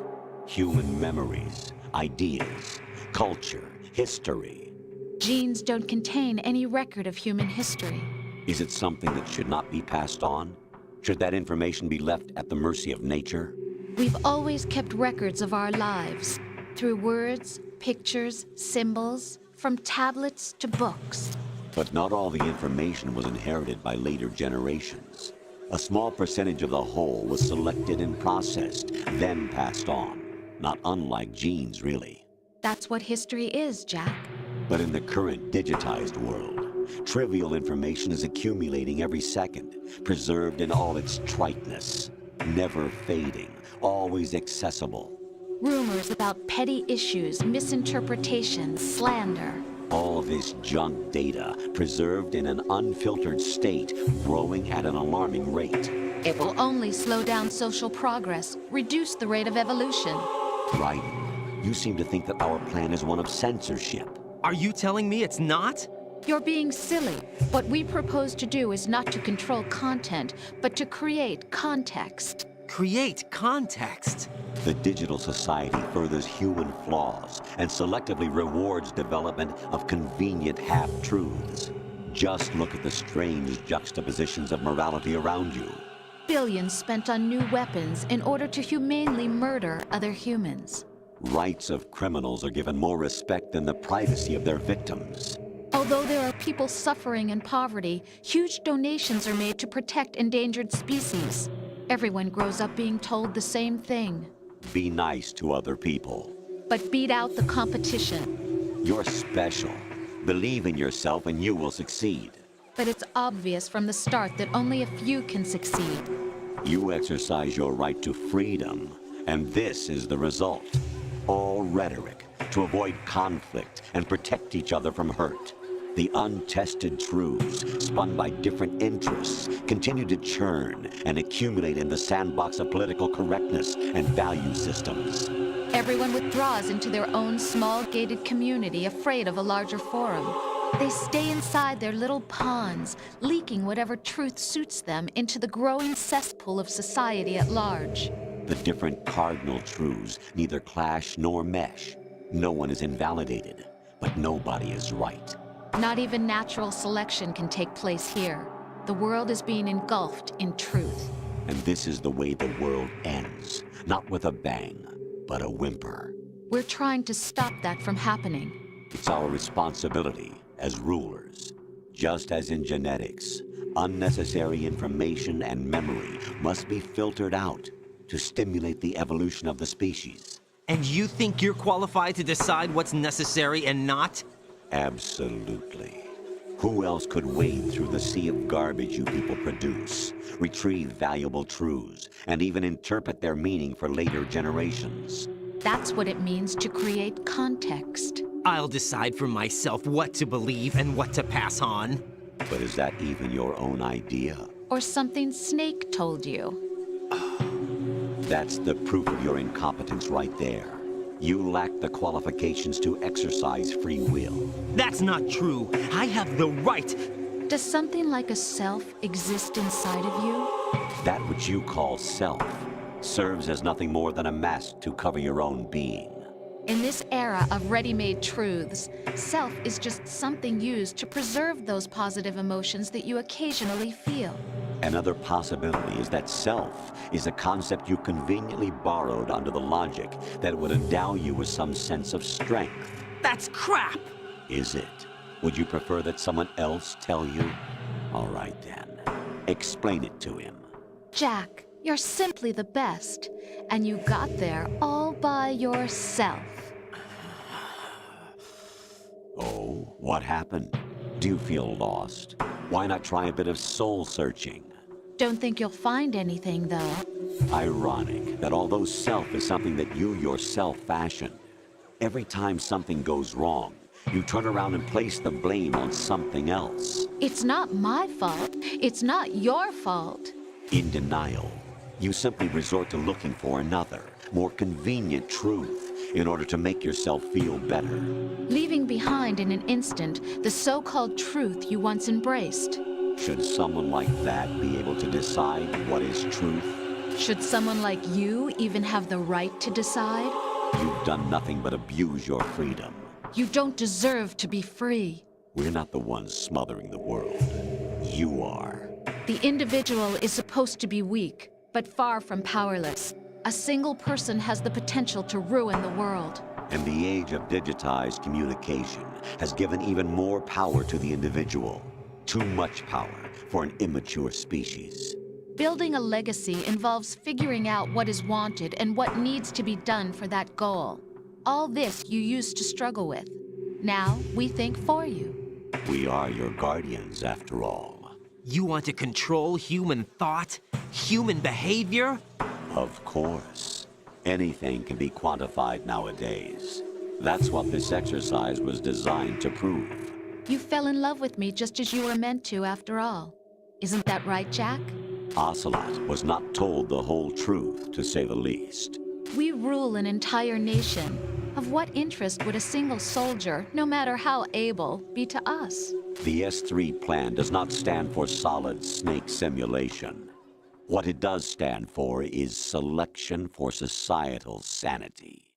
Human memories, ideas, culture, history. Genes don't contain any record of human history. Is it something that should not be passed on? Should that information be left at the mercy of nature? We've always kept records of our lives, through words, pictures, symbols, from tablets to books. But not all the information was inherited by later generations. A small percentage of the whole was selected and processed, then passed on. Not unlike genes, really. That's what history is, Jack. But in the current digitized world, trivial information is accumulating every second, preserved in all its triteness, never fading, always accessible. Rumors about petty issues, misinterpretations, slander. All this junk data, preserved in an unfiltered state, growing at an alarming rate. It will only slow down social progress, reduce the rate of evolution. Raiden, you seem to think that our plan is one of censorship. Are you telling me it's not? You're being silly. What we propose to do is not to control content, but to create context. Create context? The digital society furthers human flaws and selectively rewards development of convenient half-truths. Just look at the strange juxtapositions of morality around you. Billions spent on new weapons in order to humanely murder other humans. Rights of criminals are given more respect than the privacy of their victims. Although there are people suffering in poverty, huge donations are made to protect endangered species. Everyone grows up being told the same thing. Be nice to other people. But beat out the competition. You're special. Believe in yourself and you will succeed. But it's obvious from the start that only a few can succeed. You exercise your right to freedom, and this is the result. All rhetoric to avoid conflict and protect each other from hurt. The untested truths, spun by different interests, continue to churn and accumulate in the sandbox of political correctness and value systems. Everyone withdraws into their own small gated community, afraid of a larger forum. They stay inside their little ponds, leaking whatever truth suits them into the growing cesspool of society at large. The different cardinal truths neither clash nor mesh. No one is invalidated, but nobody is right. Not even natural selection can take place here. The world is being engulfed in truth. And this is the way the world ends. Not with a bang, but a whimper. We're trying to stop that from happening. It's our responsibility as rulers. Just as in genetics, unnecessary information and memory must be filtered out to stimulate the evolution of the species. And you think you're qualified to decide what's necessary and not? Absolutely. Who else could wade through the sea of garbage you people produce, retrieve valuable truths, and even interpret their meaning for later generations? That's what it means to create context. I'll decide for myself what to believe and what to pass on. But is that even your own idea? Or something Snake told you? That's the proof of your incompetence right there. You lack the qualifications to exercise free will. That's not true. I have the right. Does something like a self exist inside of you? That which you call self serves as nothing more than a mask to cover your own being. In this era of ready-made truths, self is just something used to preserve those positive emotions that you occasionally feel. Another possibility is that self is a concept you conveniently borrowed under the logic that would endow you with some sense of strength. That's crap! Is it? Would you prefer that someone else tell you? All right then. Explain it to him. Jack, you're simply the best, and you got there all by yourself. Oh, what happened? Do you feel lost? Why not try a bit of soul searching? Don't think you'll find anything, though. Ironic that although self is something that you yourself fashioned, every time something goes wrong, you turn around and place the blame on something else. It's not my fault. It's not your fault. In denial, you simply resort to looking for another, more convenient truth in order to make yourself feel better. Leaving behind in an instant the so-called truth you once embraced. Should someone like that be able to decide what is truth? Should someone like you even have the right to decide? You've done nothing but abuse your freedom. You don't deserve to be free. We're not the ones smothering the world. You are. The individual is supposed to be weak, but far from powerless. A single person has the potential to ruin the world. And the age of digitized communication has given even more power to the individual. Too much power for an immature species. Building a legacy involves figuring out what is wanted and what needs to be done for that goal. All this you used to struggle with. Now we think for you. We are your guardians, after all. You want to control human thought? Human behavior? Of course. Anything can be quantified nowadays. That's what this exercise was designed to prove. You fell in love with me just as you were meant to, after all. Isn't that right, Jack? Ocelot was not told the whole truth, to say the least. We rule an entire nation. Of what interest would a single soldier, no matter how able, be to us? The S3 plan does not stand for solid snake simulation. What it does stand for is selection for societal sanity.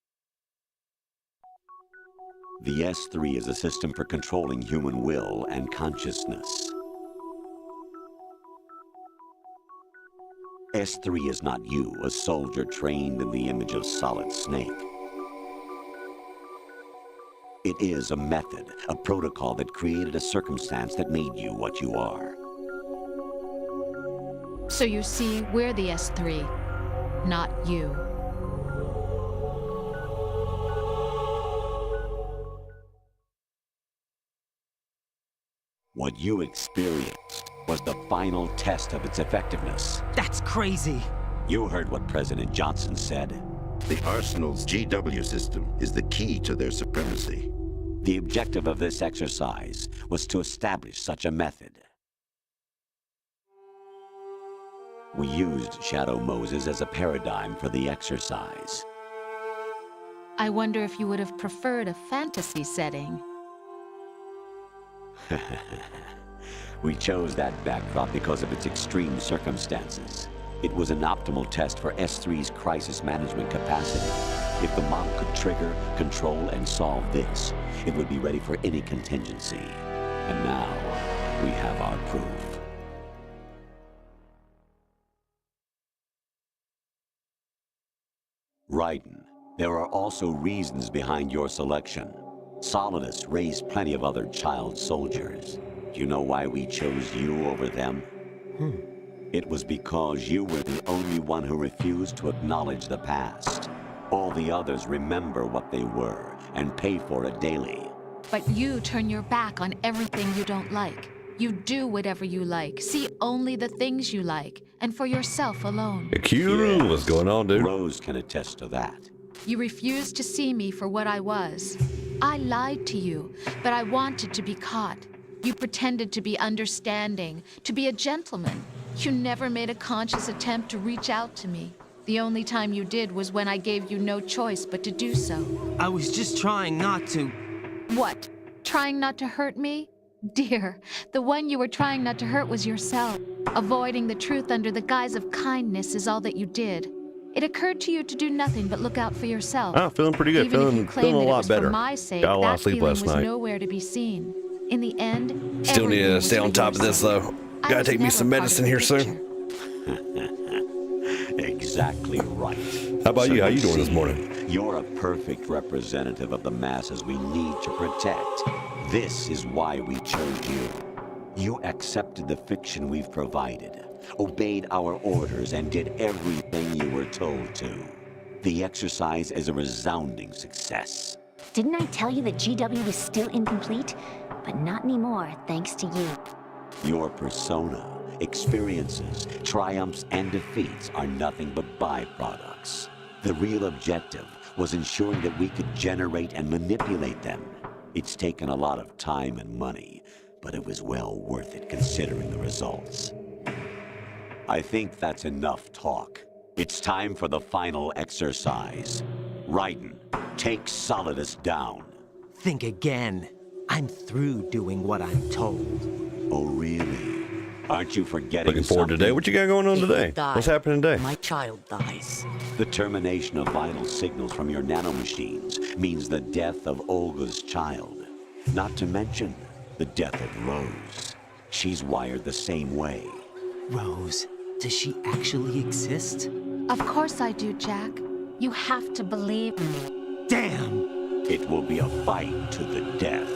The S3 is a system for controlling human will and consciousness. S3 is not you, a soldier trained in the image of Solid Snake. It is a method, a protocol that created a circumstance that made you what you are. So you see, we're the S3, not you. What you experienced was the final test of its effectiveness. That's crazy. You heard what President Johnson said. The Arsenal's GW system is the key to their supremacy. The objective of this exercise was to establish such a method. We used Shadow Moses as a paradigm for the exercise. I wonder if you would have preferred a fantasy setting. We chose that backdrop because of its extreme circumstances. It was an optimal test for S3's crisis management capacity. If the model could trigger, control, and solve this, it would be ready for any contingency. And now, we have our proof. Raiden, there are also reasons behind your selection. Solidus raised plenty of other child soldiers. Do you know why we chose you over them? It was because you were the only one who refused to acknowledge the past. All the others remember what they were and pay for it daily. But you turn your back on everything you don't like. You do whatever you like, see only the things you like, and for yourself alone. Q, what's going on, dude? Rose can attest to that. You refused to see me for what I was. I lied to you, but I wanted to be caught. You pretended to be understanding, to be a gentleman. You never made a conscious attempt to reach out to me. The only time you did was when I gave you no choice but to do so. I was just trying not to. What? Trying not to hurt me? Dear, the one you were trying not to hurt was yourself. Avoiding the truth under the guise of kindness is all that you did. It occurred to you to do nothing but look out for yourself. Oh, feeling pretty good. Even if you Feeling claim a that it lot was better. for my sake, Got a lot that of sleep feeling last was night. nowhere to be seen. In the end, Still need everything to was stay on for top of this, yourself. though. I Gotta was take me never some part of medicine the here picture. soon. Exactly right. How about So you? How you doing this see, morning? You're a perfect representative of the masses we need to protect. This is why we chose you. You accepted the fiction we've provided, obeyed our orders, and did everything you were told to. The exercise is a resounding success. Didn't I tell you that GW was still incomplete? But not anymore, thanks to you. Your persona, experiences, triumphs, and defeats are nothing but byproducts. The real objective was ensuring that we could generate and manipulate them. It's taken a lot of time and money, but it was well worth it considering the results. I think that's enough talk. It's time for the final exercise. Raiden, take Solidus down. Think again. I'm through doing what I'm told. Oh, really? Aren't you forgetting Looking forward something? today. What you got going on If you today? die, What's happening today? My child dies. The termination of vital signals from your nanomachines means the death of Olga's child. Not to mention the death of Rose. She's wired the same way. Rose, does she actually exist? Of course I do, Jack. You have to believe me. Damn! It will be a fight to the death.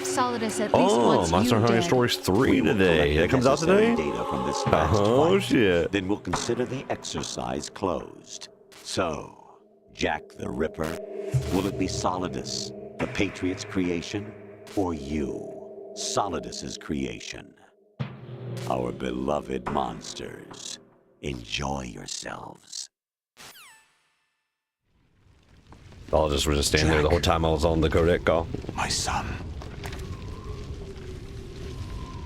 Solidus at least Oh, wants Monster you Hunter dead. Stories 3 We will today. collect the That comes out necessary today? Data from this past Oh, fight. shit. Then we'll consider the exercise closed. So, Jack the Ripper, will it be Solidus, the Patriot's creation, or you, Solidus's creation? Our beloved monsters, enjoy yourselves. I'll just was just standing there the whole time I was on the codec call. My son.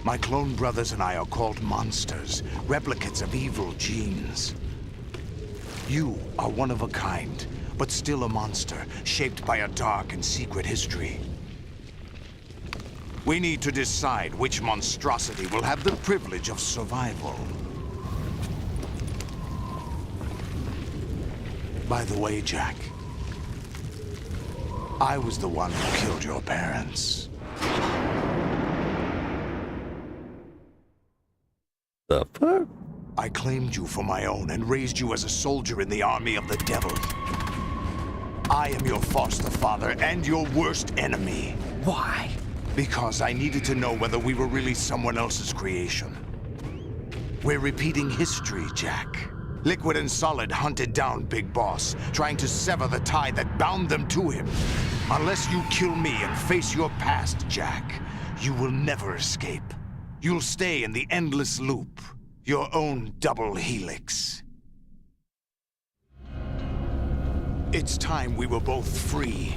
My clone brothers and I are called monsters, replicates of evil genes. You are one of a kind, but still a monster, shaped by a dark and secret history. We need to decide which monstrosity will have the privilege of survival. By the way, Jack, I was the one who killed your parents. The fuck? I claimed you for my own and raised you as a soldier in the army of the devil. I am your foster father and your worst enemy. Why? Because I needed to know whether we were really someone else's creation. We're repeating history, Jack. Liquid and Solid hunted down Big Boss, trying to sever the tie that bound them to him. Unless you kill me and face your past, Jack, you will never escape. You'll stay in the endless loop, your own double helix. It's time we were both free.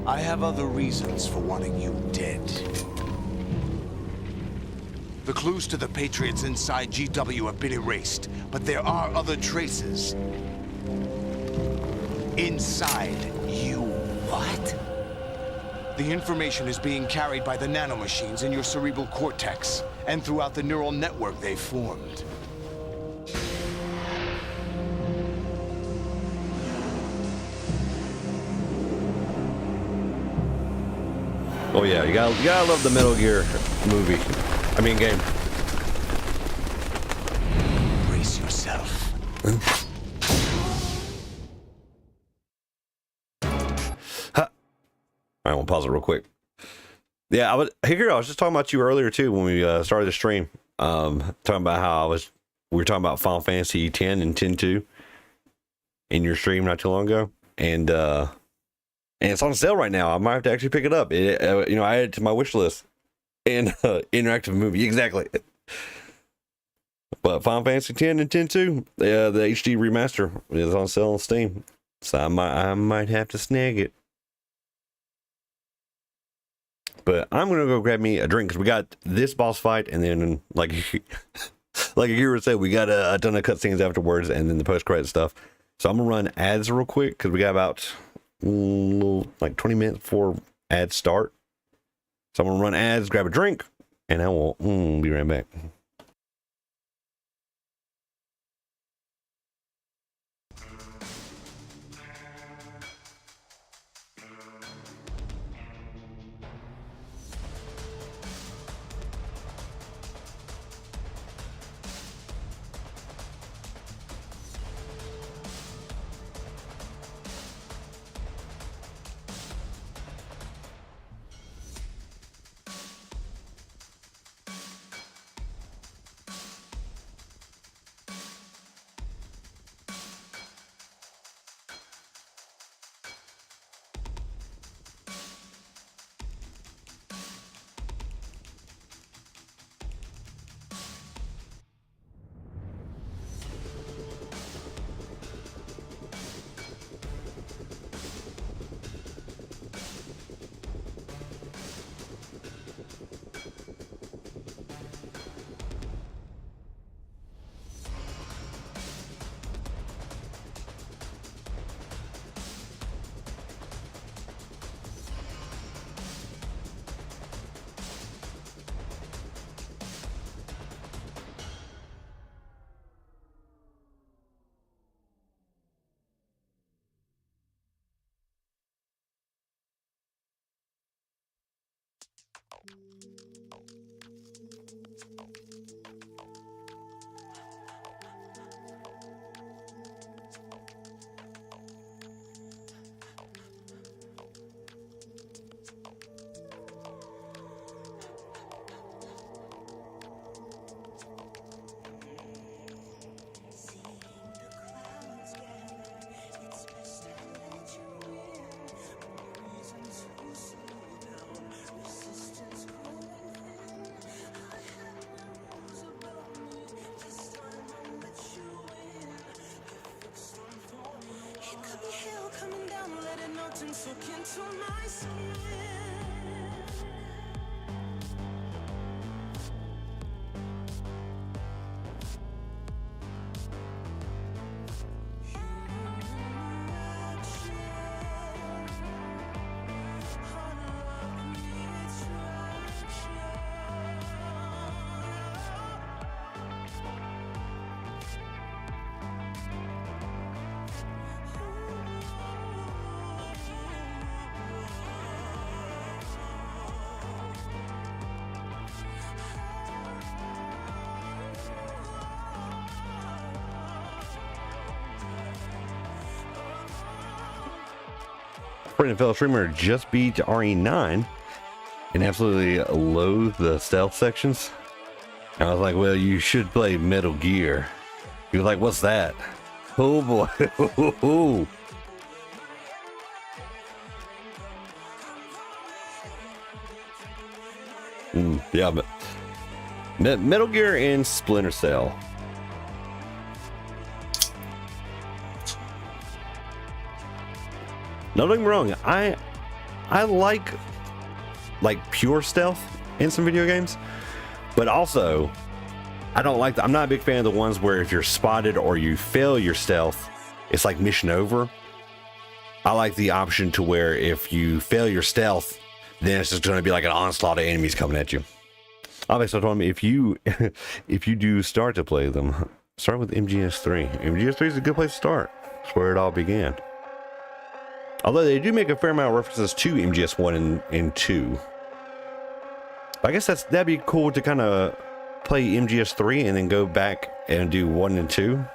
I have other reasons for wanting you dead. The clues to the Patriots inside GW have been erased, but there are other traces. Inside you. What? The information is being carried by the nanomachines in your cerebral cortex, and throughout the neural network they've formed. Oh yeah, you gotta love the Metal Gear movie. I mean game. Brace yourself. Huh. I want to pause it real quick. Yeah, I was just talking about you earlier too when we started the stream. Talking about how we were talking about Final Fantasy 10 and 10-2 in your stream not too long ago, and it's on sale right now. I might have to actually pick it up. I added it to my wish list. And interactive movie, exactly. But Final Fantasy X and X-2, the HD remaster is on sale on Steam, so I might have to snag it. But I'm gonna go grab me a drink because we got this boss fight, and then like Akira said, we got a ton of cutscenes afterwards, and then the post-credit stuff. So I'm gonna run ads real quick because we got about like 20 minutes before ads start. So I'm gonna run ads, grab a drink, and I will be right back. Friend and fellow streamer just beat RE9 and absolutely loathe the stealth sections. And I was like, well, you should play Metal Gear. He was like, what's that? Oh boy. Yeah, but Metal Gear and Splinter Cell. Now, don't get me wrong, I like pure stealth in some video games, but also I don't like I'm not a big fan of the ones where if you're spotted or you fail your stealth, it's like mission over. I like the option to where if you fail your stealth, then it's just going to be like an onslaught of enemies coming at you. Obviously, I told me if you do start to play them, start with MGS3. MGS3 is a good place to start. That's where it all began. Although they do make a fair amount of references to MGS1 and 2. I guess that'd be cool to kind of play MGS3 and then go back and do 1 and 2.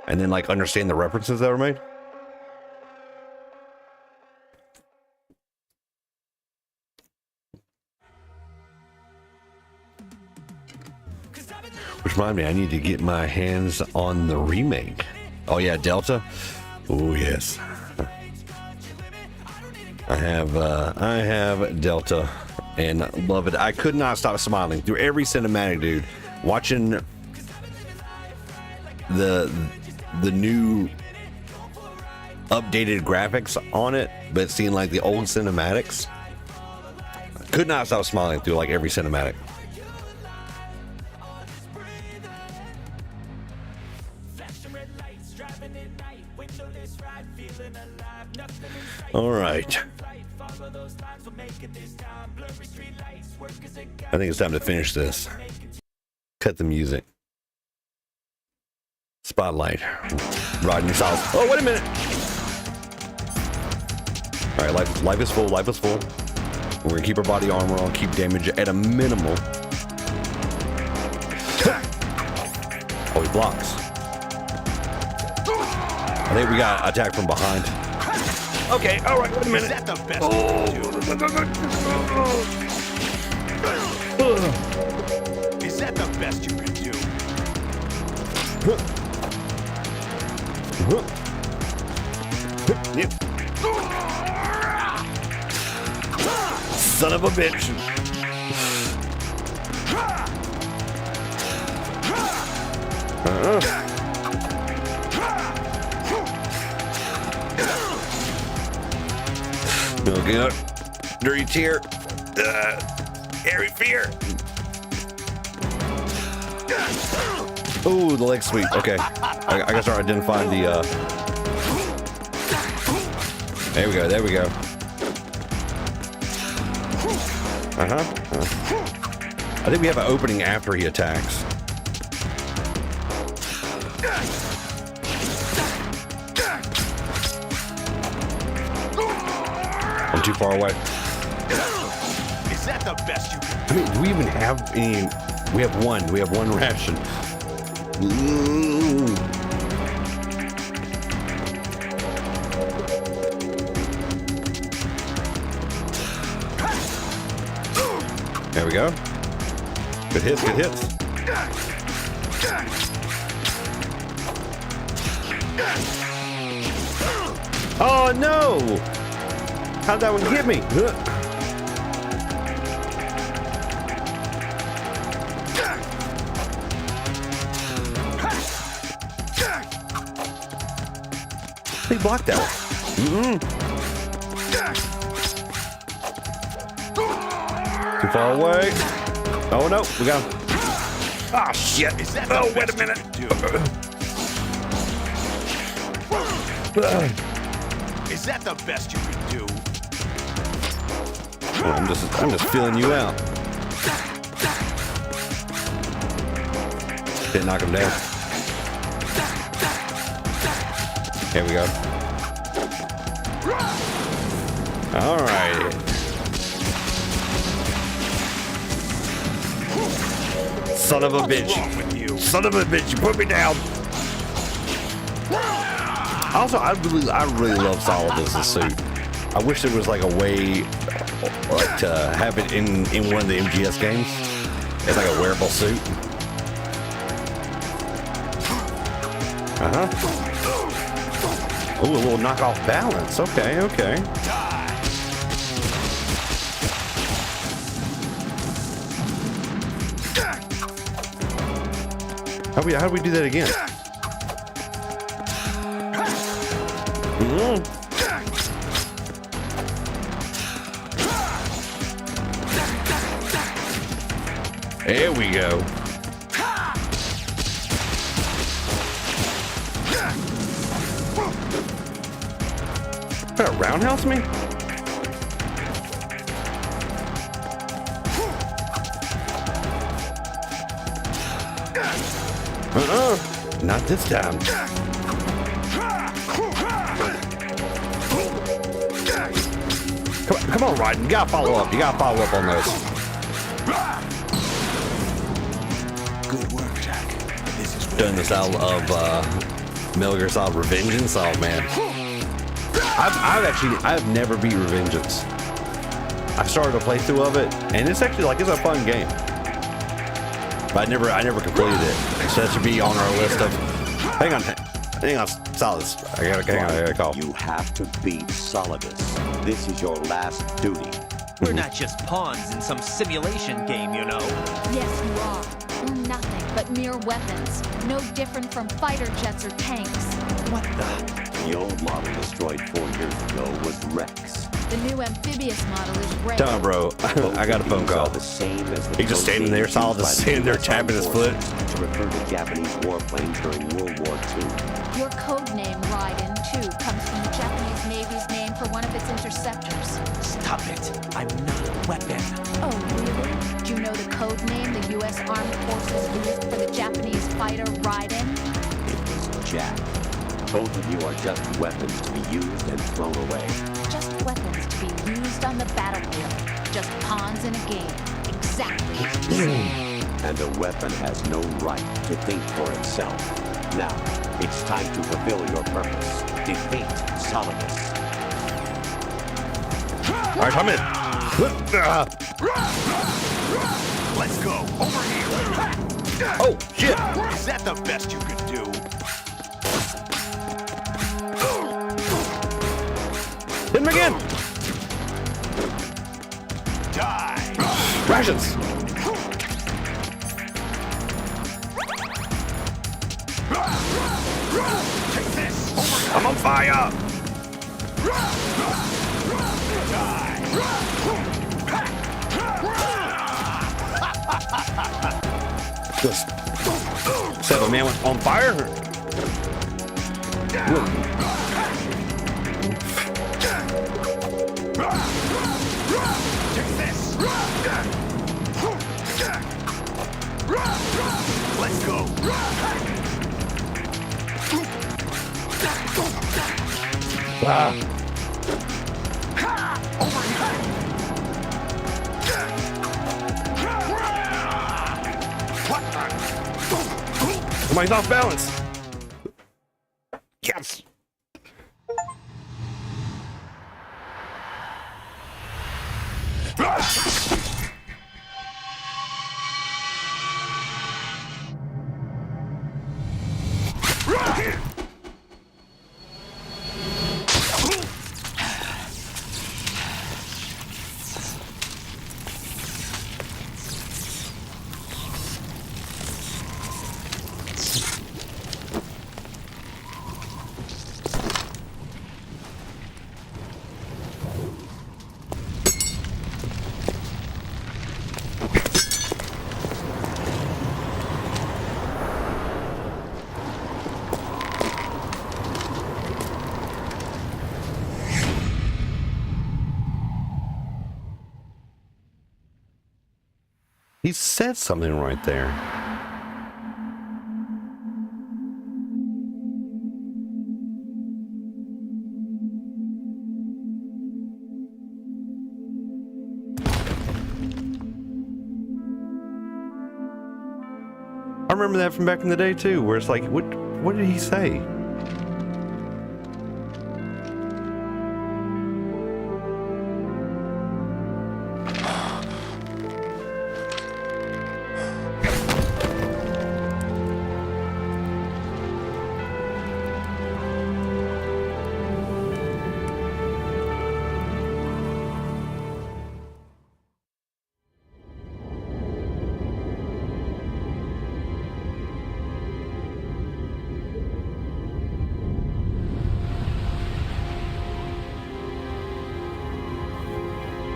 And then like understand the references that were made. Which reminds me, I need to get my hands on the remake. Oh yeah, Delta? Oh yes. I have Delta and love it. I could not stop smiling through every cinematic, dude. watching the new updated graphics on it, but seeing like the old cinematics, could not stop smiling through like every cinematic. All right. I think it's time to finish this. Cut the music. Spotlight. Rodney Styles. Oh, wait a minute. All right, life is full. Life is full. We're gonna keep our body armor on, keep damage at a minimal. Oh, he blocks. I think we got attacked from behind. Okay, all right, wait a minute. Is that the best Is that the best you can do? Yep. Son of a bitch. Milking up. Dirty tear. Airy fear. Ooh, the leg sweep. Okay. I gotta start identifying the, There we go, there we go. I think we have an opening after he attacks. I'm too far away. Is that the best you can I mean, do we even have any? We have one. We have one ration. Ooh. There we go. Good hits, good hits. Oh no! How'd that one hit me? He blocked that one. Too far away. Oh no, we got him. Ah, shit. Oh, wait a minute. Is that the best you can do? Oh, I'm just feeling you out. Didn't knock him down. Here we go. All right. Son of a bitch. Son of a bitch, you put me down. Also, I really love Solid as a suit. I wish there was like a way like to have it in one of the MGS games. It's like a wearable suit. Oh, a little knockoff balance. Okay, okay. How do we do that again? There we go. Try to roundhouse me? Not this time. Come on, Raiden. You gotta follow up. You gotta follow up on those. Good work, Jack. This is Doing the style of Metal Gear Solid Revengeance. Oh man, I've never beat Revengeance. I started a playthrough of it, and it's actually like it's a fun game. But I never completed it. So that should be on our list of. Hang on, Solidus. I gotta call. You have to beat Solidus. This is your last duty. We're not just pawns in some simulation game, you know. Yes, you are. They're nothing but mere weapons, no different from fighter jets or tanks. What the? The old model destroyed 4 years ago was Rex. The new amphibious model is Ray. Tell him, bro. I got a phone call. The same as the He's just standing there, solid, just standing there tapping his foot. To refer to Japanese warplanes during World War II. Your code name, Raiden, too, comes from the Japanese Navy's name for one of its interceptors. Stop it. I'm not a weapon. Oh, really? Do you know the code name the U.S. Armed Forces used for the Japanese fighter Raiden? It was Jack. Both of you are just weapons to be used and thrown away. Just weapons to be used on the battlefield. Just pawns in a game. Exactly. And a weapon has no right to think for itself. Now, it's time to fulfill your purpose. Defeat Solidus. All right, I'm in. Let's go. Over here. Oh, shit. Is that the best you could do? Hit him again. Die. Rations. Take this. I'm on fire. Just set a man on fire. Take this. Let's go. Ah. Over here. What the? Somebody's off balance. Yes. He said something right there. I remember that from back in the day too, where it's like, what did he say?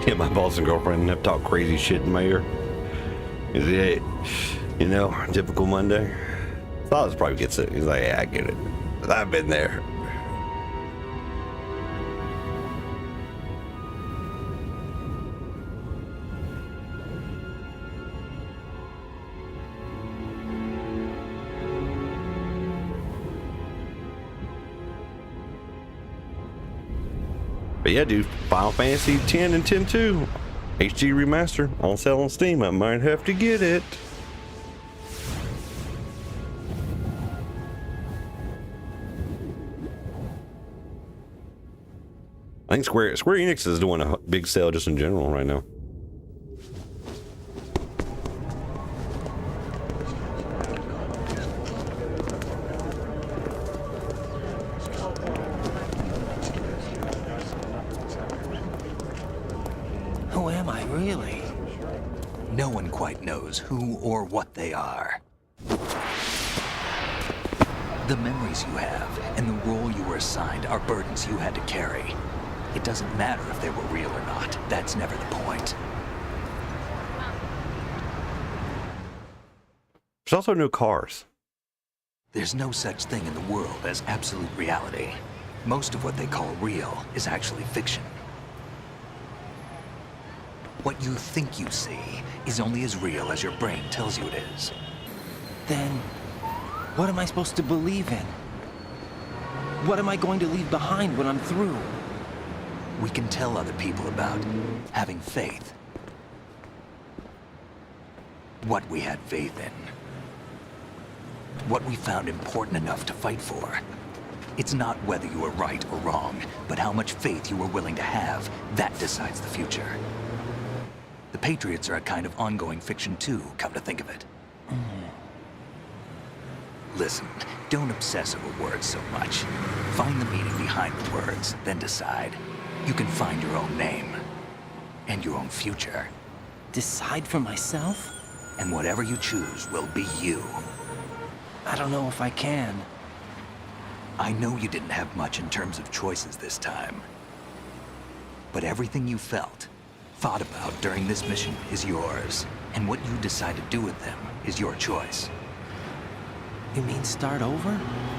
Yeah, my boss and girlfriend have talked crazy shit in my ear. Is it, you know, typical Monday? Thought this probably gets it. He's like, yeah, I get it. But I've been there. But yeah, dude, Final Fantasy 10 and 10-2 HD remaster on sale on Steam. I might have to get it. I think Square Enix is doing a big sale just in general right now. Who am I, really? No one quite knows who or what they are. The memories you have and the role you were assigned are burdens you had to carry. It doesn't matter if they were real or not. That's never the point. There's also no cars. There's no such thing in the world as absolute reality. Most of what they call real is actually fiction. What you think you see is only as real as your brain tells you it is. Then, what am I supposed to believe in? What am I going to leave behind when I'm through? We can tell other people about having faith. What we had faith in. What we found important enough to fight for. It's not whether you were right or wrong, but how much faith you were willing to have. That decides the future. The Patriots are a kind of ongoing fiction too, come to think of it. Listen, don't obsess over words so much. Find the meaning behind the words, then decide. You can find your own name. And your own future. Decide for myself? And whatever you choose will be you. I don't know if I can. I know you didn't have much in terms of choices this time. But everything you felt, thought about during this mission is yours. And what you decide to do with them is your choice. You mean start over?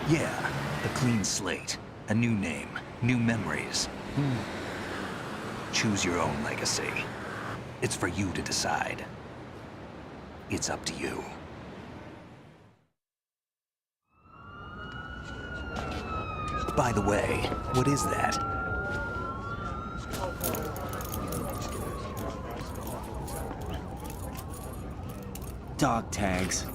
Yeah, a clean slate, a new name, new memories. Choose your own legacy. It's for you to decide. It's up to you. By the way, what is that? Dog tags.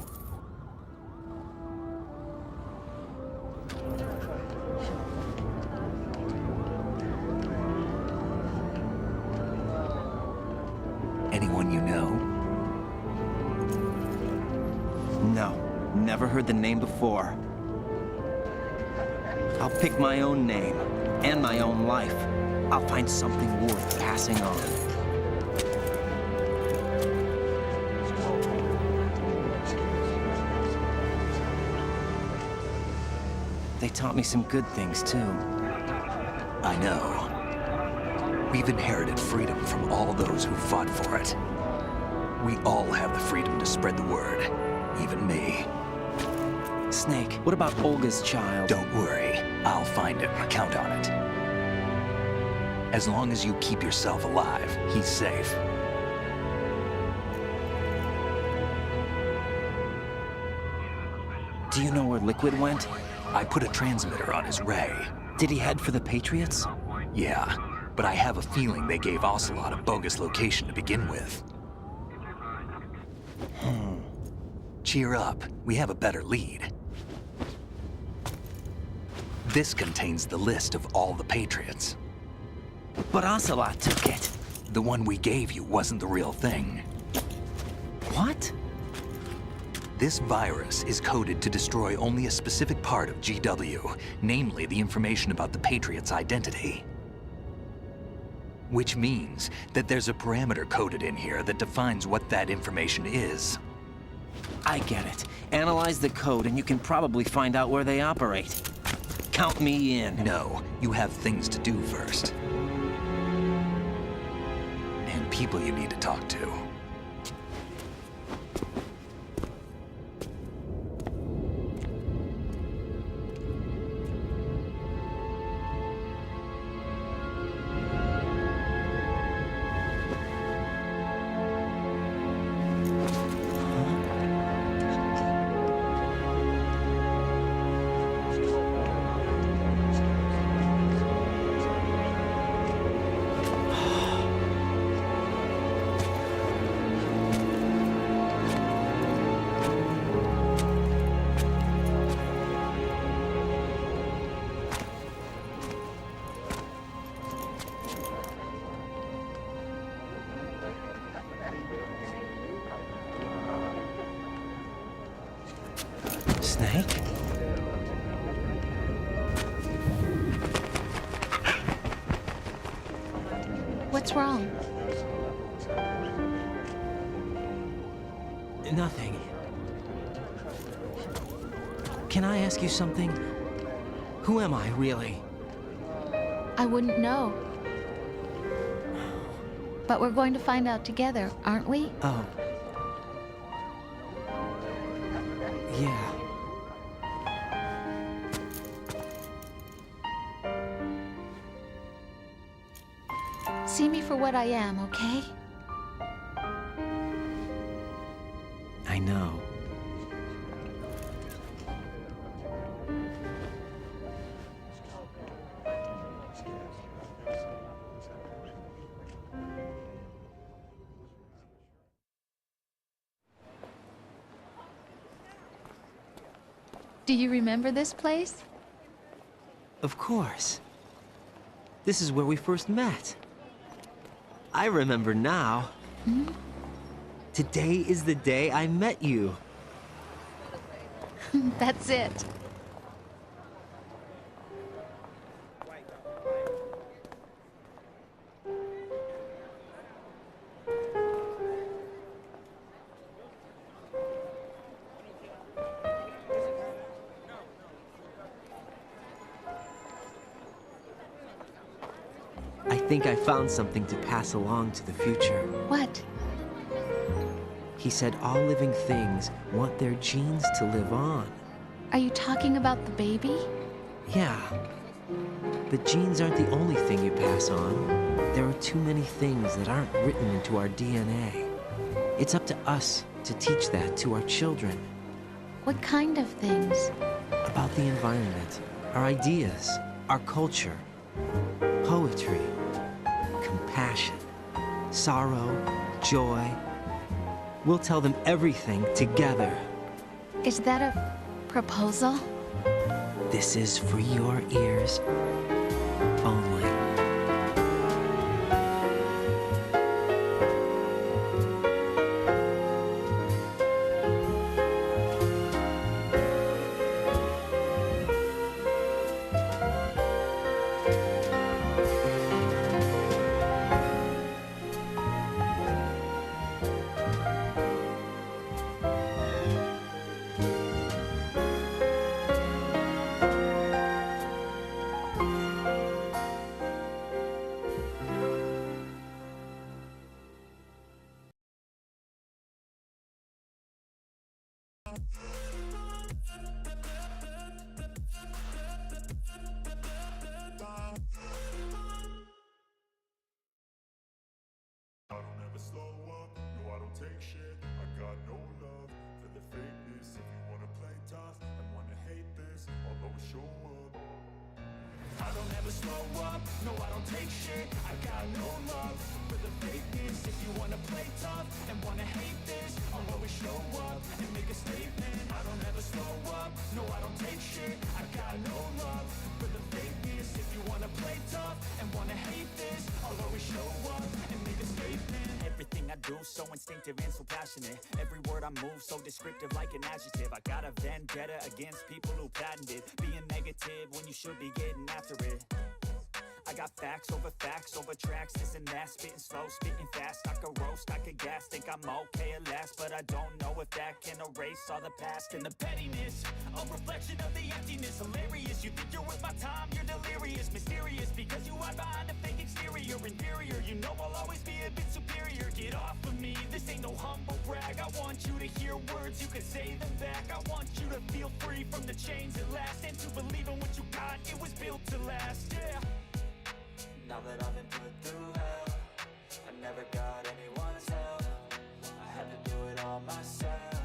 Anyone you know? No, never heard the name before. I'll pick my own name, and my own life. I'll find something worth passing on. They taught me some good things, too. I know. We've inherited freedom from all those who fought for it. We all have the freedom to spread the word, even me. Snake, what about Olga's child? Don't worry. I'll find him. Count on it. As long as you keep yourself alive, he's safe. Do you know where Liquid went? I put a transmitter on his ray. Did he head for the Patriots? Yeah, but I have a feeling they gave Ocelot a bogus location to begin with. Cheer up. We have a better lead. This contains the list of all the Patriots. But Ocelot took it. The one we gave you wasn't the real thing. What? This virus is coded to destroy only a specific part of GW, namely the information about the Patriots' identity. Which means that there's a parameter coded in here that defines what that information is. I get it. Analyze the code and you can probably find out where they operate. Count me in. No, you have things to do first. And people you need to talk to. Snake? What's wrong? Nothing. Can I ask you something? Who am I, really? I wouldn't know. But we're going to find out together, aren't we? Oh. Yeah. See me for what I am, okay? I know. Do you remember this place? Of course. This is where we first met. I remember now. Hmm? Today is the day I met you. That's it. I think I found something to pass along to the future. What? He said all living things want their genes to live on. Are you talking about the baby? Yeah. But genes aren't the only thing you pass on. There are too many things that aren't written into our DNA. It's up to us to teach that to our children. What kind of things? About the environment, our ideas, our culture, poetry, compassion, sorrow, joy. We'll tell them everything together. Is that a proposal? This is for your ears only. I don't ever slow up, no I don't take shit. I got no love for the fakeness. If you wanna play tough and wanna hate this, I'll always show up. I don't ever slow up, no I don't take shit. I got no love for the fakeness. If you wanna play tough and wanna hate this, I'll always show up and make a statement. I don't ever slow up, no I don't take shit. I got no love for the fakeness. If you wanna play tough and wanna hate this, I'll always show up and make a statement. Everything I do so instinctive and so passionate. Every word I move so descriptive like an adjective. I got a vendetta against people who patented being negative when you should be getting after it. I got facts over tracks, this and that. Spitting slow, spitting fast. I could roast, I could gas. Think I'm okay at last, but I don't know if that can erase all the past. And the pettiness, a reflection of the emptiness. Hilarious, you think you're worth my time, you're delirious. Mysterious, because you hide behind a fake exterior. Inferior, you know I'll always be a bit superior. Get off of me, this ain't no humble brag. I want you to hear words, you can say them back. I want you to feel free from the chains at last, and to believe in what you got, it was built to last, yeah. Now that I've been put through hell, I never got anyone's help. I had to do it all myself.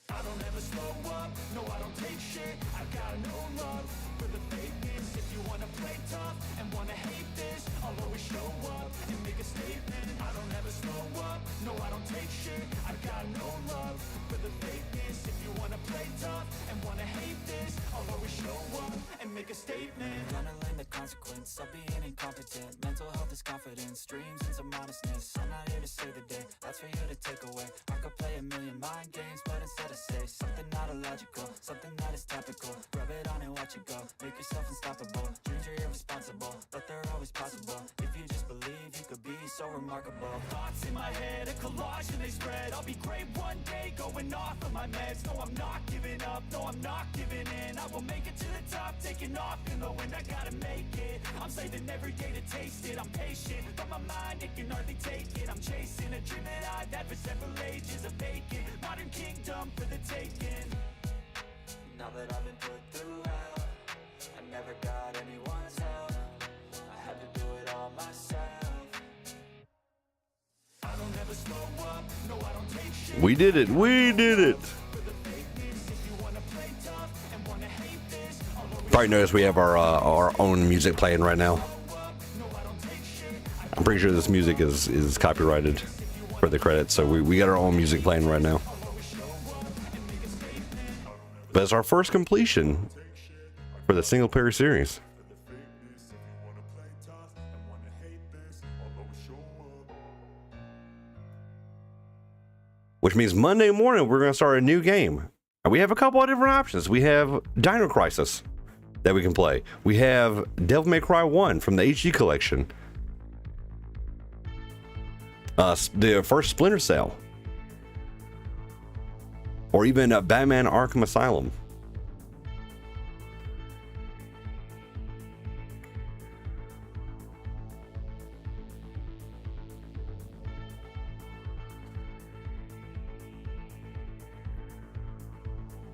I don't ever slow up, no I don't take shit. I got no love for the fakeness. If you wanna play tough and wanna hate this, I'll always show up and make a statement. I don't ever slow up, no I don't take shit. I got no love for the fakeness. If you wanna play tough and wanna hate this, I'll always show up and make a statement. Gonna learn the consequence of being incompetent. Mental health is confidence, dreams and some modestness. I'm not here to save the day, that's for you to take away. I could play a million mind games, but instead I say something not illogical, something that is topical. Rub it on and watch it go, make yourself unstoppable. Dreams are irresponsible, but they're always possible. If you just believe, you could be so remarkable. Thoughts in my head, a collage and they spread. I'll be great one day, going off of my meds. No, I'm not giving up, no, I'm not giving in. I will make it to the top, taking off in the wind. I gotta make it, I'm saving every day to taste it. I'm patient, but my mind, it can hardly take it. I'm chasing a dream that I've had for several ages. A vacant, modern kingdom for the taking. Now that I've been put through hell, I never got anyone's help. I had to do it all myself. I don't ever slow up, no, I don't take shit. We did it. We did it. Probably notice we have our own music playing right now. I'm pretty sure this music is copyrighted for the credits, so we got our own music playing right now. But it's our first completion for the single player series. Which means Monday morning we're going to start a new game. And we have a couple of different options. We have Dino Crisis that we can play. We have Devil May Cry 1 from the HD collection. The first Splinter Cell. Or even Batman Arkham Asylum.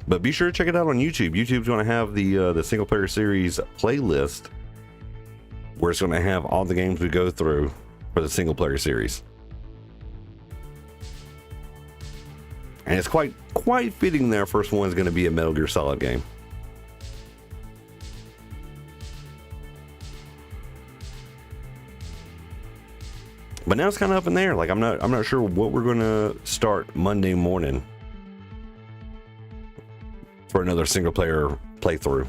But be sure to check it out on YouTube. YouTube's going to have the single player series playlist where it's going to have all the games we go through for the single player series. And it's quite fitting that our first one is going to be a Metal Gear Solid game. But now it's kind of up in there. Like I'm not sure what we're going to start Monday morning for another single player playthrough.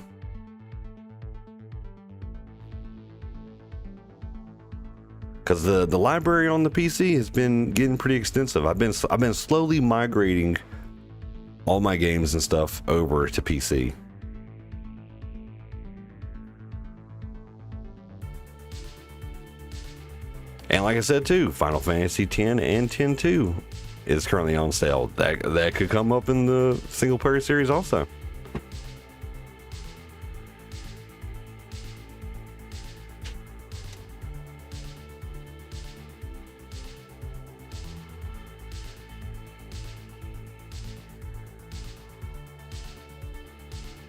Because the library on the PC has been getting pretty extensive. I've been slowly migrating all my games and stuff over to PC. And like I said too, Final Fantasy X and X-2 is currently on sale. That could come up in the single player series also.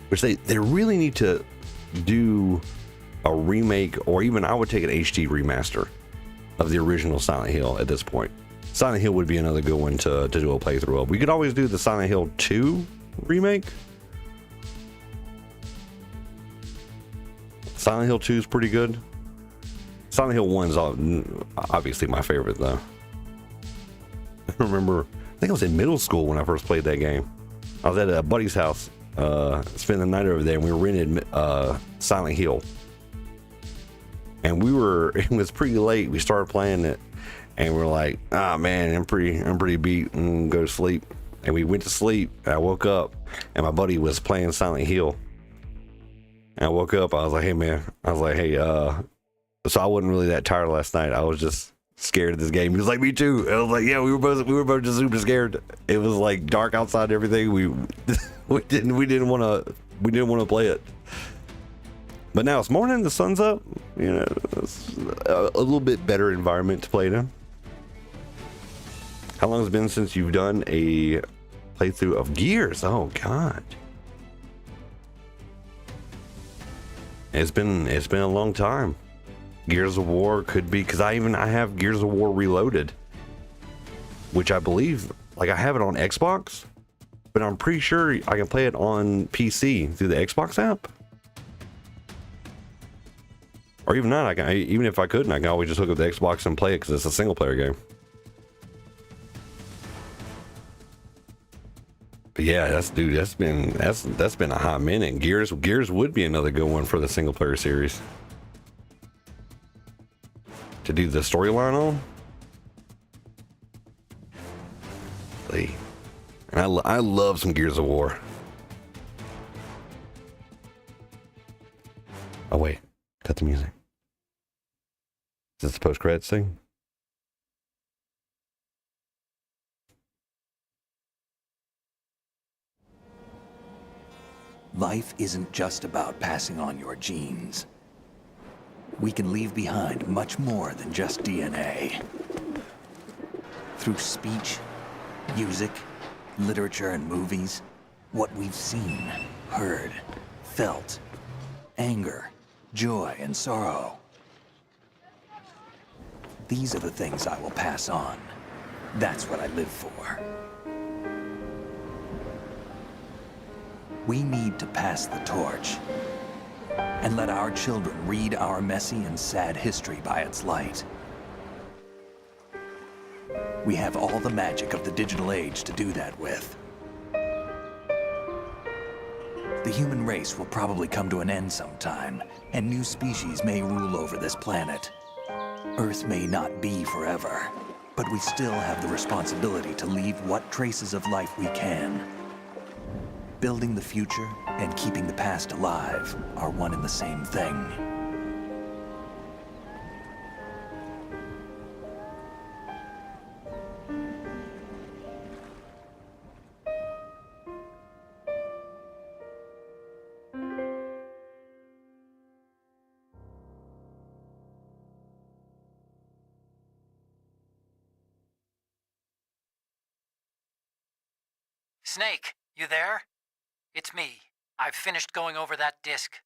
Which they really need to do a remake, or even I would take an HD remaster of the original Silent Hill at this point. Silent Hill would be another good one to do a playthrough of. We could always do the Silent Hill 2 remake. Silent Hill 2 is pretty good. Silent Hill 1 is obviously my favorite though. I remember, I think I was in middle school when I first played that game. I was at a buddy's house, spent the night over there, and we rented Silent Hill. And it was pretty late. We started playing it, and we're like, ah, man, I'm pretty beat, and go to sleep. And we went to sleep, and I woke up, and my buddy was playing Silent Hill. And I woke up, I was like, hey, so I wasn't really that tired last night. I was just scared of this game. He was like, me too. And I was like, yeah, we were both just super scared. It was like dark outside and everything. We didn't want to play it. But now it's morning, the sun's up, you know, it's a little bit better environment to play it in. How long has it been since you've done a playthrough of Gears? Oh God. It's been a long time. Gears of War could be, because I have Gears of War Reloaded, which I believe, like, I have it on Xbox, but I'm pretty sure I can play it on PC through the Xbox app. Or even not, even if I couldn't, I can always just hook up the Xbox and play it because it's a single player game. But yeah, that's been a hot minute. Gears would be another good one for the single player series to do the storyline on. And I love some Gears of War. Oh wait, cut the music. Is this the post-credits thing? Life isn't just about passing on your genes. We can leave behind much more than just DNA. Through speech, music, literature, and movies, what we've seen, heard, felt, anger, joy, and sorrow. These are the things I will pass on. That's what I live for. We need to pass the torch and let our children read our messy and sad history by its light. We have all the magic of the digital age to do that with. The human race will probably come to an end sometime, and new species may rule over this planet. Earth may not be forever, but we still have the responsibility to leave what traces of life we can. Building the future and keeping the past alive are one and the same thing. Snake, you there? It's me. I've finished going over that disk.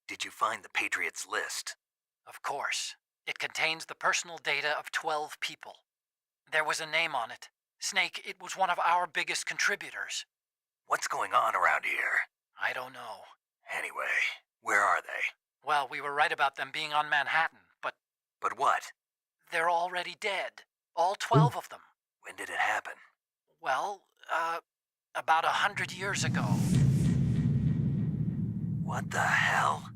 Did you find the Patriots list? Of course. It contains the personal data of 12 people. There was a name on it. Snake, it was one of our biggest contributors. What's going on around here? I don't know. Anyway, where are they? Well, we were right about them being on Manhattan, but... But what? They're already dead. All 12 of them. When did it happen? Well, about 100 years ago. What the hell?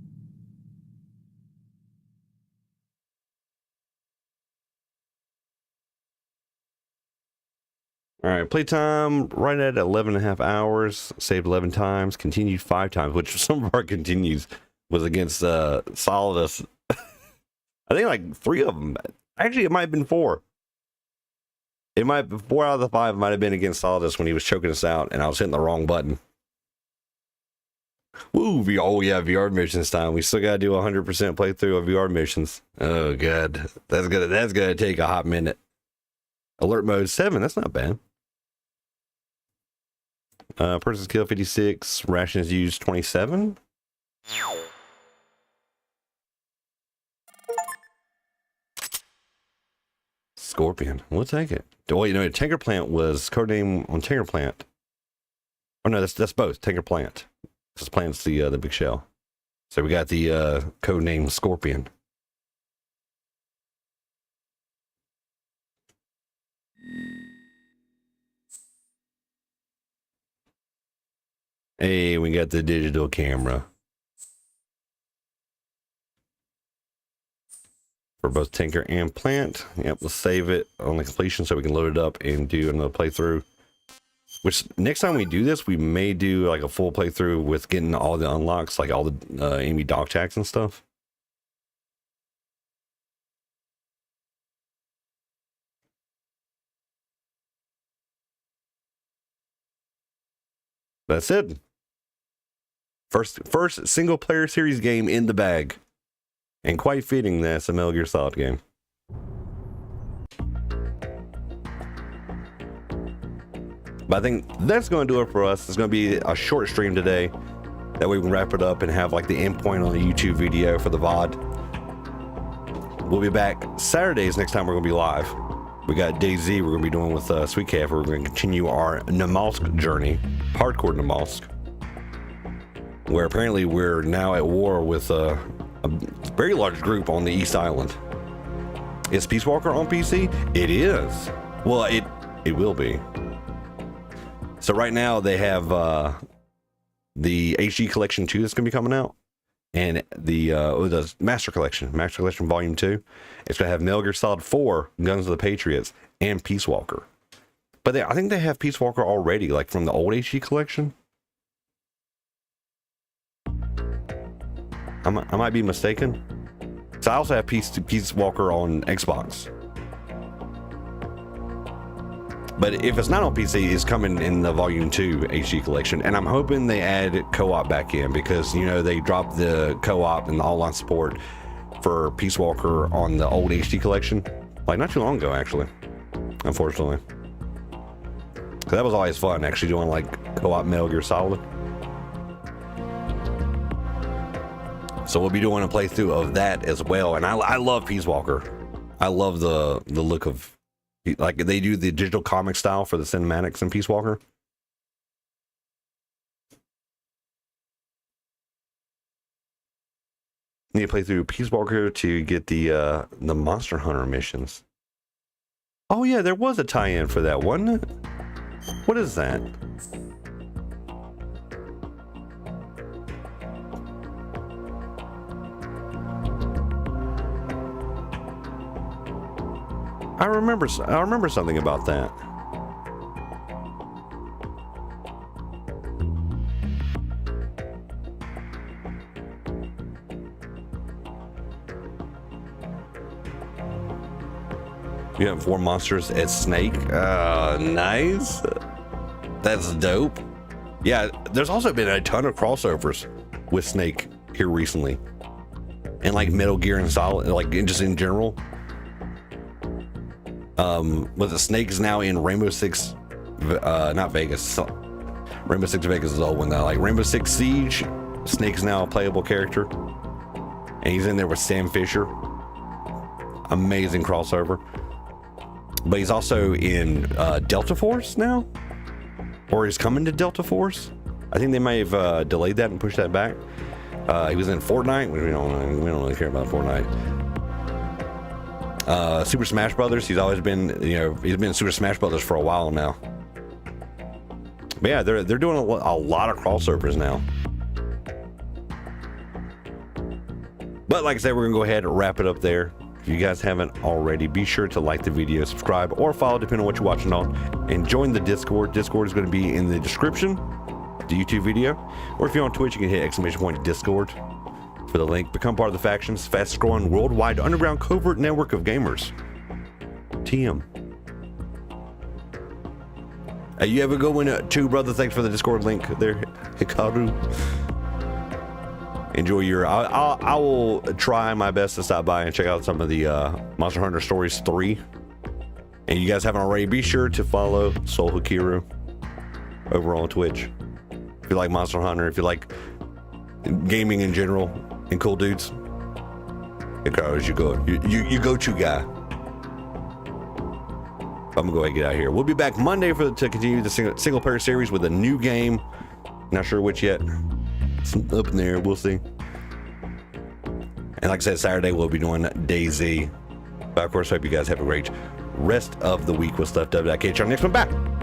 All right, playtime right at 11.5 hours, saved 11 times, continued 5 times, which some of our continues was against Solidus. I think like 3 of them. Actually, it might have been 4. It might be 4 out of the 5 might have been against Solidus when he was choking us out and I was hitting the wrong button. Woo, oh yeah, VR missions time. We still gotta do 100% playthrough of VR missions. Oh god, that's gonna take a hot minute. Alert mode 7, that's not bad. Persons killed 56, rations used 27. Scorpion, we'll take it. Oh, you know, Tanker Plant was codename on Tanker Plant. Oh no, that's both Tanker Plant. Because Plant's the big shell. So we got the codename Scorpion. Hey, we got the digital camera. For both Tinker and Plant. Yep, we'll save it on the completion so we can load it up and do another playthrough. Which, next time we do this, we may do like a full playthrough with getting all the unlocks, like all the enemy dog tags and stuff. That's it. First single player series game in the bag. And quite fitting that's a Metal Gear Solid game. But I think that's going to do it for us. It's going to be a short stream today. That way we can wrap it up and have like the endpoint on the YouTube video for the VOD. We'll be back Saturdays next time we're going to be live. We got DayZ we're going to be doing with Sweet Calf. We're going to continue our Namalsk journey. Hardcore Namalsk. Where apparently we're now at war with a very large group on the East Island. Is Peace Walker on PC? It is. Well, it will be. So right now they have the HD Collection 2 that's going to be coming out, and the Master Collection Volume 2. It's going to have Metal Gear Solid 4, Guns of the Patriots, and Peace Walker. But I think they have Peace Walker already, like from the old HD Collection. I might be mistaken. So I also have Peace Walker on Xbox. But if it's not on PC, it's coming in the Volume 2 HD collection. And I'm hoping they add co-op back in because, you know, they dropped the co-op and the online support for Peace Walker on the old HD collection. Like, not too long ago, actually. Unfortunately. So that was always fun, actually, doing, like, co-op Metal Gear Solid. So we'll be doing a playthrough of that as well. And I love Peace Walker. I love the look of... Like, they do the digital comic style for the cinematics in Peace Walker. Need to play through Peace Walker to get the Monster Hunter missions. Oh yeah, there was a tie-in for that, wasn't it? What is that? I remember something about that. You have 4 monsters as Snake. Nice. That's dope. Yeah, there's also been a ton of crossovers with Snake here recently. And like Metal Gear and Solid, like just in general. Was the Snake is now in Rainbow Six, not Vegas. Rainbow Six Vegas is the old one now. Like Rainbow Six Siege, Snake is now a playable character, and he's in there with Sam Fisher. Amazing crossover. But he's also in Delta Force now, or he's coming to Delta Force. I think they may have delayed that and pushed that back. He was in Fortnite. We don't really care about Fortnite. Super Smash Brothers. He's always been, he's been in Super Smash Brothers for a while now. But yeah, they're doing a lot of crossovers now. But like I said, we're gonna go ahead and wrap it up there. If you guys haven't already, be sure to like the video, subscribe, or follow, depending on what you're watching on, and join the Discord. Discord is going to be in the description of the YouTube video, or if you're on Twitch, you can hit !Discord for the link. Become part of the faction's fastest growing worldwide underground covert network of gamers. TM. Hey, you have a good one too, brother. Thanks for the Discord link there, Hikaru. Enjoy your... I will try my best to stop by and check out some of the Monster Hunter Stories 3. And you guys haven't already, be sure to follow Soul Hakiru over on Twitch. If you like Monster Hunter, if you like gaming in general, and cool dudes, Hikaru is you go-to guy. I'm gonna go ahead and get out of here. We'll be back Monday to continue the single player series with a new game. Not sure which yet. Some up in there, we'll see. And like I said, Saturday we'll be doing DayZ. But of course, hope you guys have a great rest of the week with stuff. Catch y'all next one. Bye.